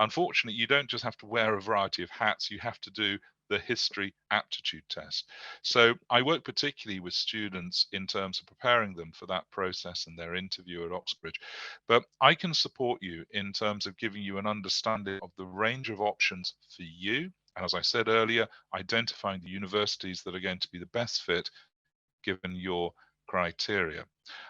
Unfortunately, you don't just have to wear a variety of hats, you have to do the history aptitude test. So I work particularly with students in terms of preparing them for that process and their interview at Oxbridge. But I can support you in terms of giving you an understanding of the range of options for you And as I said earlier, identifying the universities that are going to be the best fit given your criteria.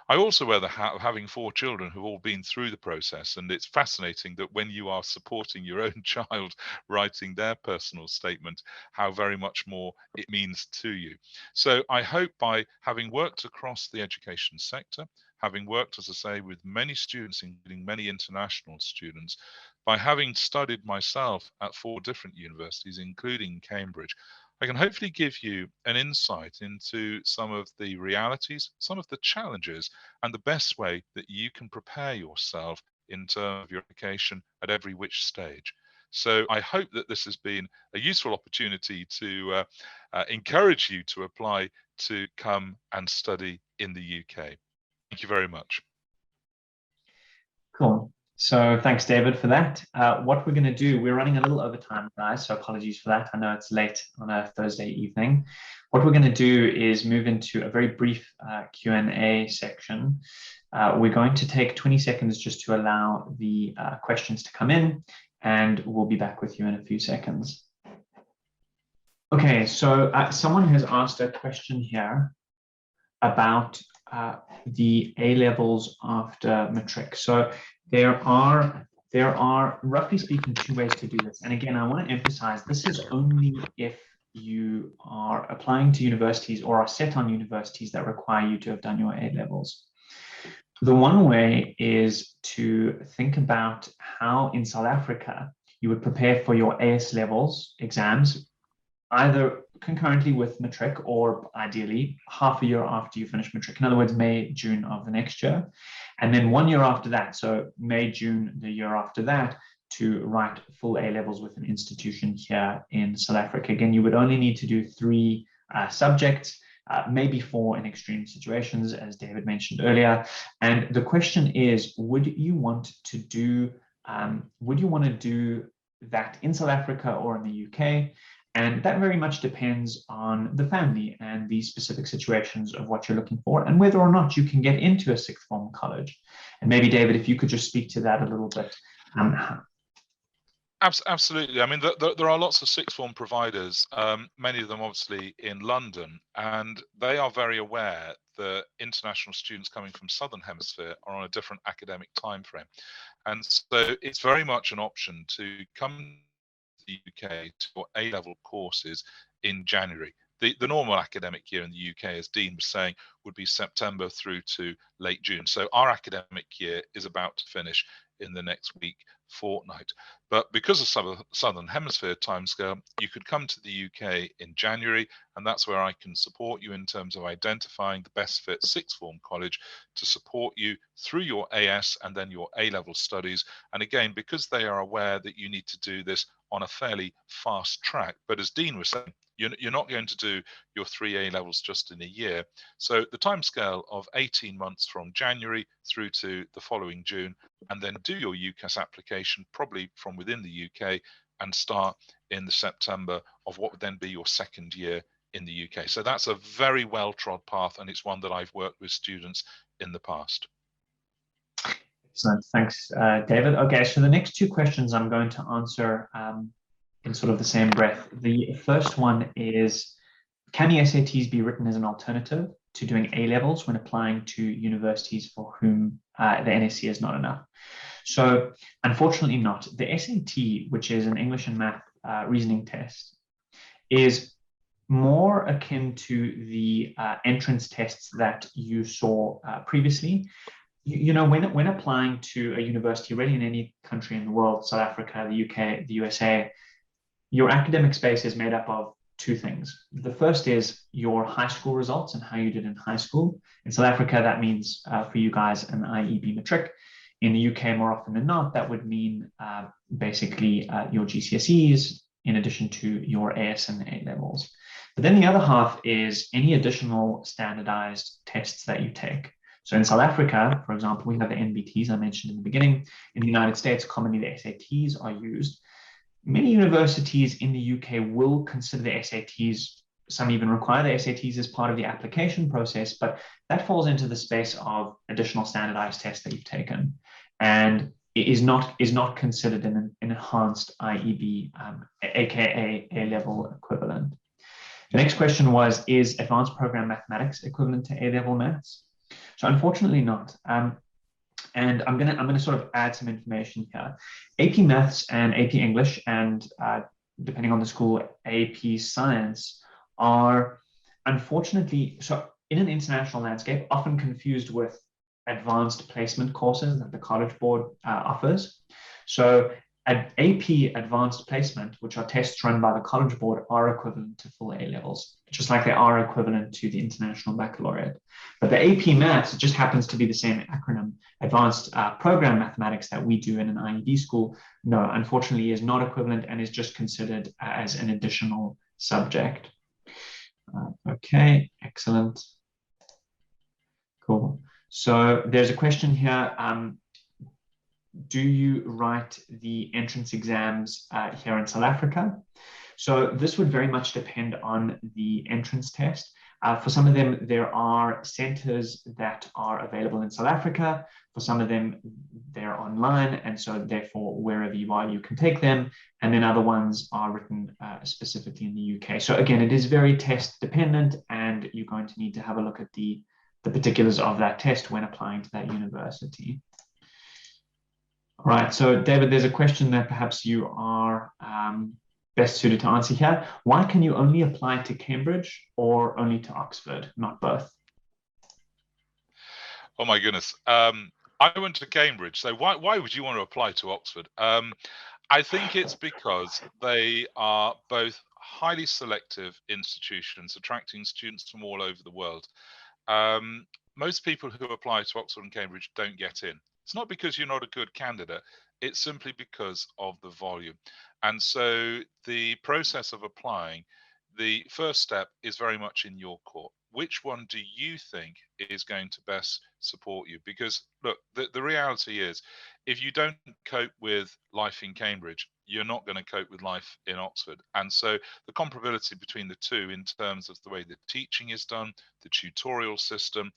I also wear the hat of having 4 children who've all been through the process, and it's fascinating that when you are supporting your own child writing their personal statement, how very much more it means to you. So I hope by having worked across the education sector, having worked, as I say, with many students, including many international students, by having studied myself at 4 different universities, including Cambridge, I can hopefully give you an insight into some of the realities, some of the challenges, and the best way that you can prepare yourself in terms of your application at every which stage. So I hope that this has been a useful opportunity to encourage you to apply to come and study in the UK. Thank you very much. Cool. So thanks, David, for that. What we're going to do, we're running a little over time, guys, so apologies for that. I know it's late on a Thursday evening. What we're going to do is move into a very brief Q&A section. We're going to take 20 seconds just to allow the questions to come in, and we'll be back with you in a few seconds. Okay, so someone has asked a question here about the A-levels after Matric. So there are, roughly speaking, 2 ways to do this. And again, I want to emphasize this is only if you are applying to universities or are set on universities that require you to have done your A-levels. The one way is to think about how in South Africa you would prepare for your AS levels exams, either concurrently with Matric or ideally half a year after you finish Matric. In other words, May, June of the next year. And then 1 year after that, so May, June, the year after that, to write full A-levels with an institution here in South Africa. Again, you would only need to do 3 subjects, maybe 4 in extreme situations, as David mentioned earlier. And the question is, would you want to do that in South Africa or in the UK? And that very much depends on the family and the specific situations of what you're looking for and whether or not you can get into a 6th form college. And maybe, David, if you could just speak to that a little bit. Absolutely. I mean, there are lots of 6th form providers, many of them obviously in London, and they are very aware that international students coming from Southern Hemisphere are on a different academic time frame. And so it's very much an option to come the UK to A-level courses in January. The normal academic year in the UK, as Dean was saying, would be September through to late June. So our academic year is about to finish in the next fortnight. But because of Southern Hemisphere timescale, you could come to the UK in January, and that's where I can support you in terms of identifying the best fit 6th form college to support you through your AS and then your A-level studies. And again, because they are aware that you need to do this on a fairly fast track, but as Dean was saying, you're not going to do your 3 A-levels just in a year. So the timescale of 18 months from January through to the following June, and then do your UCAS application probably from within the UK and start in the September of what would then be your 2nd year in the UK. So that's a very well-trod path, and it's one that I've worked with students in the past. Excellent. Thanks, David. Okay, so the next 2 questions I'm going to answer in sort of the same breath. The first one is, can the SATs be written as an alternative to doing A-levels when applying to universities for whom the NSC is not enough? So unfortunately not. The SAT, which is an English and math reasoning test, is more akin to the entrance tests that you saw previously. You know, when applying to a university, really in any country in the world, South Africa, the UK, the USA, your academic space is made up of 2 things. The first is your high school results and how you did in high school. In South Africa, that means for you guys an IEB Matric. In the UK, more often than not, that would mean basically your GCSEs in addition to your AS and A-levels. But then the other half is any additional standardized tests that you take. So in South Africa, for example, we have the NBTs I mentioned in the beginning. In the United States, commonly the SATs are used. Many universities in the UK will consider the SATs, some even require the SATs as part of the application process, but that falls into the space of additional standardized tests that you've taken. And is not considered an enhanced IEB, aka A-level equivalent. The next question was, is advanced program mathematics equivalent to A-level maths? So unfortunately not. And I'm gonna sort of add some information here. AP Maths and AP English, and depending on the school, AP Science, are unfortunately, so in an international landscape, often confused with advanced placement courses that the College Board offers. So at AP Advanced Placement, which are tests run by the College Board, are equivalent to full A levels, just like they are equivalent to the International Baccalaureate. But the AP Maths just happens to be the same acronym, Advanced Program Mathematics, that we do in an IEB school. No, unfortunately, is not equivalent and is just considered as an additional subject. Okay, excellent. Cool. So there's a question here. Do you write the entrance exams here in South Africa? So this would very much depend on the entrance test. For some of them, there are centers that are available in South Africa. For some of them, they're online. And so therefore, wherever you are, you can take them. And then other ones are written specifically in the UK. So again, it is very test dependent, and you're going to need to have a look at the particulars of that test when applying to that university. All right, so David, there's a question that perhaps you are best suited to answer here. Why can you only apply to Cambridge or only to Oxford, not both? Oh my goodness. I went to Cambridge, so why would you want to apply to Oxford? I think it's because they are both highly selective institutions, attracting students from all over the world. Most people who apply to Oxford and Cambridge don't get in. It's not because you're not a good candidate, it's simply because of the volume. And so the process of applying, the first step is very much in your court. Which one do you think is going to best support you? Because look, the reality is, if you don't cope with life in Cambridge, you're not going to cope with life in Oxford. And so the comparability between the two in terms of the way the teaching is done, the tutorial system,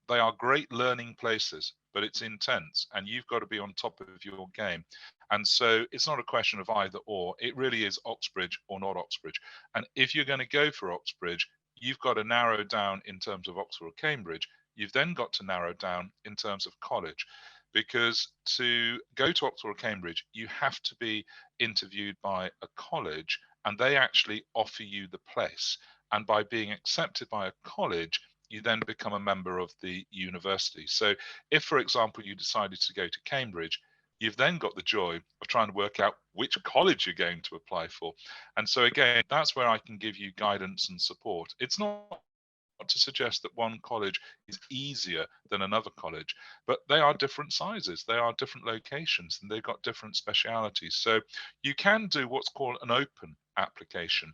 they are great learning places, but it's intense and you've got to be on top of your game. And so it's not a question of either or, it really is Oxbridge or not Oxbridge. And if you're going to go for Oxbridge, you've got to narrow down in terms of Oxford or Cambridge. You've then got to narrow down in terms of college, because to go to Oxford or Cambridge, you have to be interviewed by a college and they actually offer you the place. And by being accepted by a college, you then become a member of the university. So if, for example, you decided to go to Cambridge, you've then got the joy of trying to work out which college you're going to apply for. And so again, that's where I can give you guidance and support. It's not to suggest that one college is easier than another college, but they are different sizes, they are different locations, and they've got different specialities. So you can do what's called an open application.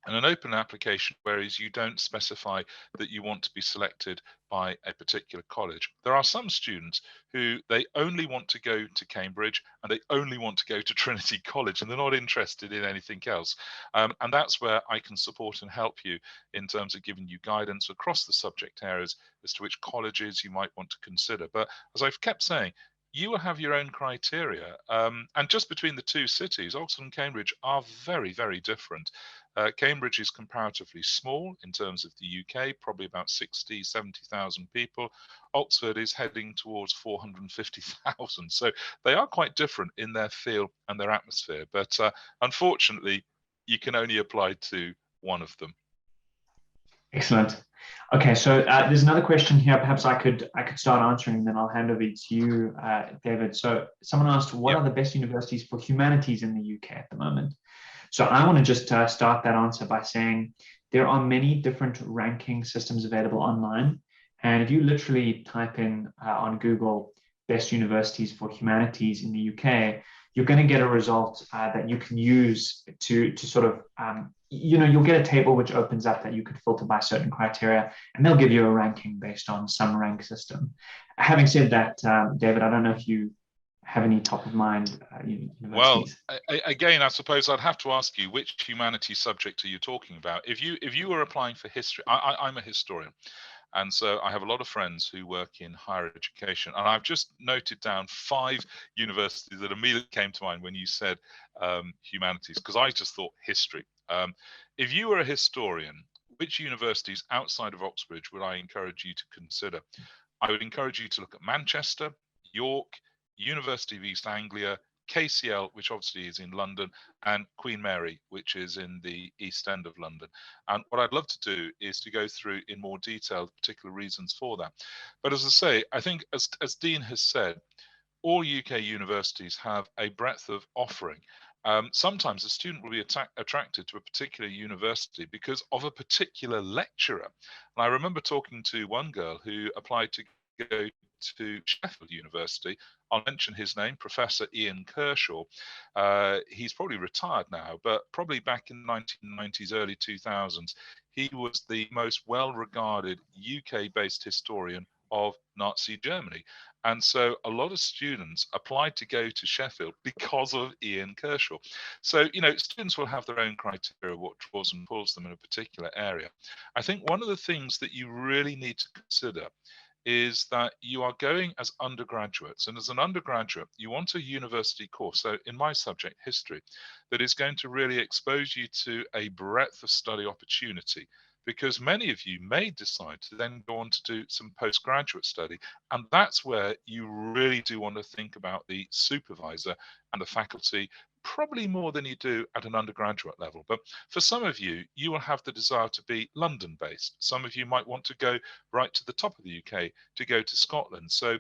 And an open application, whereas you don't specify that you want to be selected by a particular college. There are some students who they only want to go to Cambridge and they only want to go to Trinity College and they're not interested in anything else. And that's where I can support and help you in terms of giving you guidance across the subject areas as to which colleges you might want to consider. But as I've kept saying, you will have your own criteria. And just between the two cities, Oxford and Cambridge are very, very different. Cambridge is comparatively small in terms of the UK, probably about 60, 70,000 people. Oxford is heading towards 450,000. So they are quite different in their feel and their atmosphere. But unfortunately, you can only apply to one of them. Excellent. Okay, so there's another question here. Perhaps I could start answering, and then I'll hand over to you, David. So someone asked, what are the best universities for humanities in the UK at the moment? So I want to just start that answer by saying there are many different ranking systems available online. And if you literally type in on Google, best universities for humanities in the UK, you're going to get a result that you can use to sort of, you'll get a table which opens up that you could filter by certain criteria, and they'll give you a ranking based on some rank system. Having said that, David, I don't know if you have any top of mind universities. Well, again, I suppose I'd have to ask you, which humanities subject are you talking about? If you were applying for history, I'm a historian. And so I have a lot of friends who work in higher education, and I've just noted down 5 universities that immediately came to mind when you said humanities, because I just thought history. If you were a historian, which universities outside of Oxbridge would I encourage you to consider? I would encourage you to look at Manchester, York, University of East Anglia, KCL, which obviously is in London, and Queen Mary, which is in the East End of London. And what I'd love to do is to go through in more detail particular reasons for that. But as I say, I think as Dean has said, all UK universities have a breadth of offering. Sometimes a student will be attracted to a particular university because of a particular lecturer. And I remember talking to one girl who applied to go to Sheffield University. I'll mention his name, Professor Ian Kershaw. He's probably retired now, but probably back in the 1990s, early 2000s, he was the most well-regarded UK-based historian of Nazi Germany. And so a lot of students applied to go to Sheffield because of Ian Kershaw. So, you know, students will have their own criteria, what draws and pulls them in a particular area. I think one of the things that you really need to consider is that you are going as undergraduates, and as an undergraduate you want a university course, so in my subject history, that is going to really expose you to a breadth of study opportunity, because many of you may decide to then go on to do some postgraduate study, and that's where you really do want to think about the supervisor and the faculty, probably more than you do at an undergraduate level. But for some of you, you will have the desire to be London based. Some of you might want to go right to the top of the UK to go to Scotland. So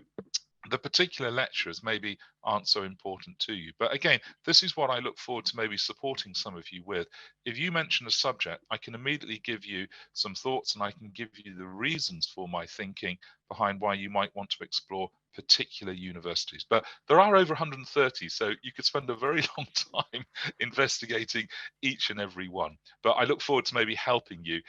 the particular lecturers maybe aren't so important to you. But again, this is what I look forward to maybe supporting some of you with. If you mention a subject, I can immediately give you some thoughts, and I can give you the reasons for my thinking behind why you might want to explore particular universities. But there are over 130, so you could spend a very long time investigating each and every one. But I look forward to maybe helping you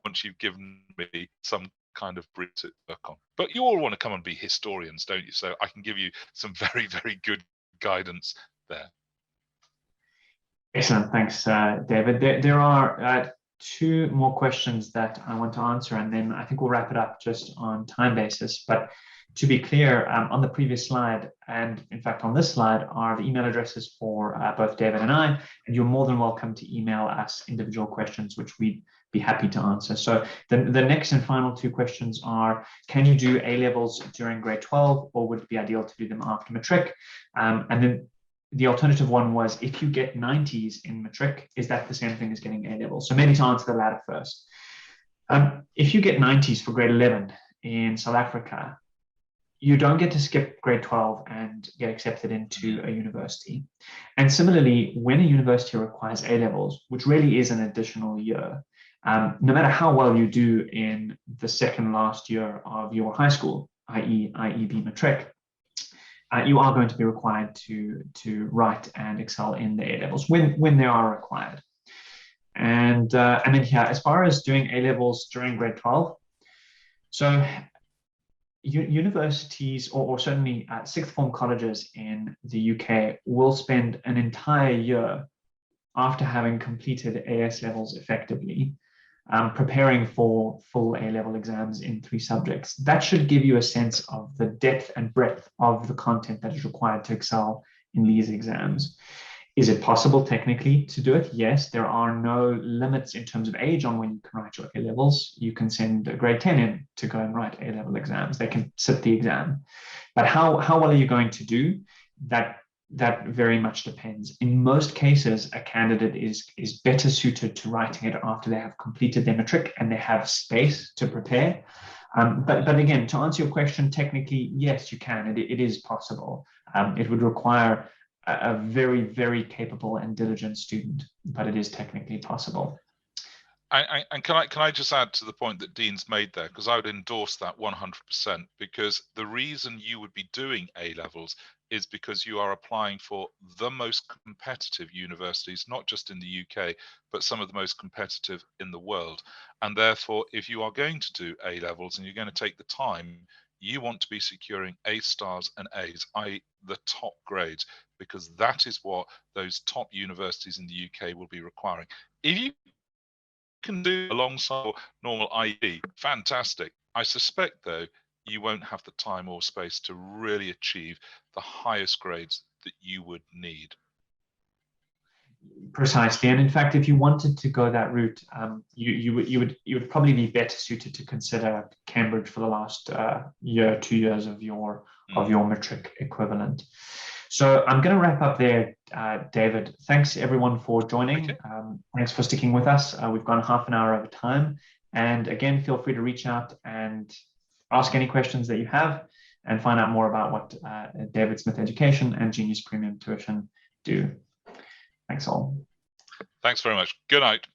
once you've given me some kind of brief to work on. But you all want to come and be historians, don't you? So I can give you some very, very good guidance there. Excellent, thanks, David. There are 2 more questions that I want to answer, and then I think we'll wrap it up just on time basis. But to be clear, on the previous slide, and in fact on this slide, are the email addresses for both David and I, and you're more than welcome to email us individual questions, which we'd be happy to answer. So the next and final 2 questions are, can you do A-levels during grade 12, or would it be ideal to do them after Matric? And then the alternative one was, if you get 90s in Matric, is that the same thing as getting A-levels? So maybe to answer the latter first. If you get 90s for grade 11 in South Africa, you don't get to skip grade 12 and get accepted into a university. And similarly, when a university requires A-levels, which really is an additional year, no matter how well you do in the second last year of your high school, i.e. IEB Matric, you are going to be required to write and excel in the A-levels when they are required. And then here, as far as doing A-levels during grade 12, so universities, or certainly sixth form colleges in the UK, will spend an entire year after having completed AS levels effectively, preparing for full A-level exams in 3 subjects. That should give you a sense of the depth and breadth of the content that is required to excel in these exams. Is it possible technically to do it? Yes, there are no limits in terms of age on when you can write your A-levels. You can send a grade 10 in to go and write A-level exams. They can sit the exam. But how well are you going to do? That very much depends. In most cases, a candidate is better suited to writing it after they have completed their Matric and they have space to prepare. But again, to answer your question, technically, yes, you can. It is possible. It would require a very, very capable and diligent student, but it is technically possible. And can I just add to the point that Dean's made there, because I would endorse that 100%, because the reason you would be doing A-levels is because you are applying for the most competitive universities, not just in the UK, but some of the most competitive in the world. And therefore, if you are going to do A-levels and you're going to take the time, you want to be securing A stars and A's, i.e. the top grades, because that is what those top universities in the UK will be requiring. If you can do alongside normal IEB, fantastic. I suspect, though, you won't have the time or space to really achieve the highest grades that you would need. Precisely, and in fact, if you wanted to go that route, you would probably be better suited to consider Cambridge for the last year, 2 years of your Matric equivalent. So I'm going to wrap up there, David. Thanks everyone for joining. Okay. Thanks for sticking with us. We've gone half an hour over time, and again, feel free to reach out and ask any questions that you have, and find out more about what David Smith Education and Genius Premium Tuition do. Thanks all. Thanks very much. Good night.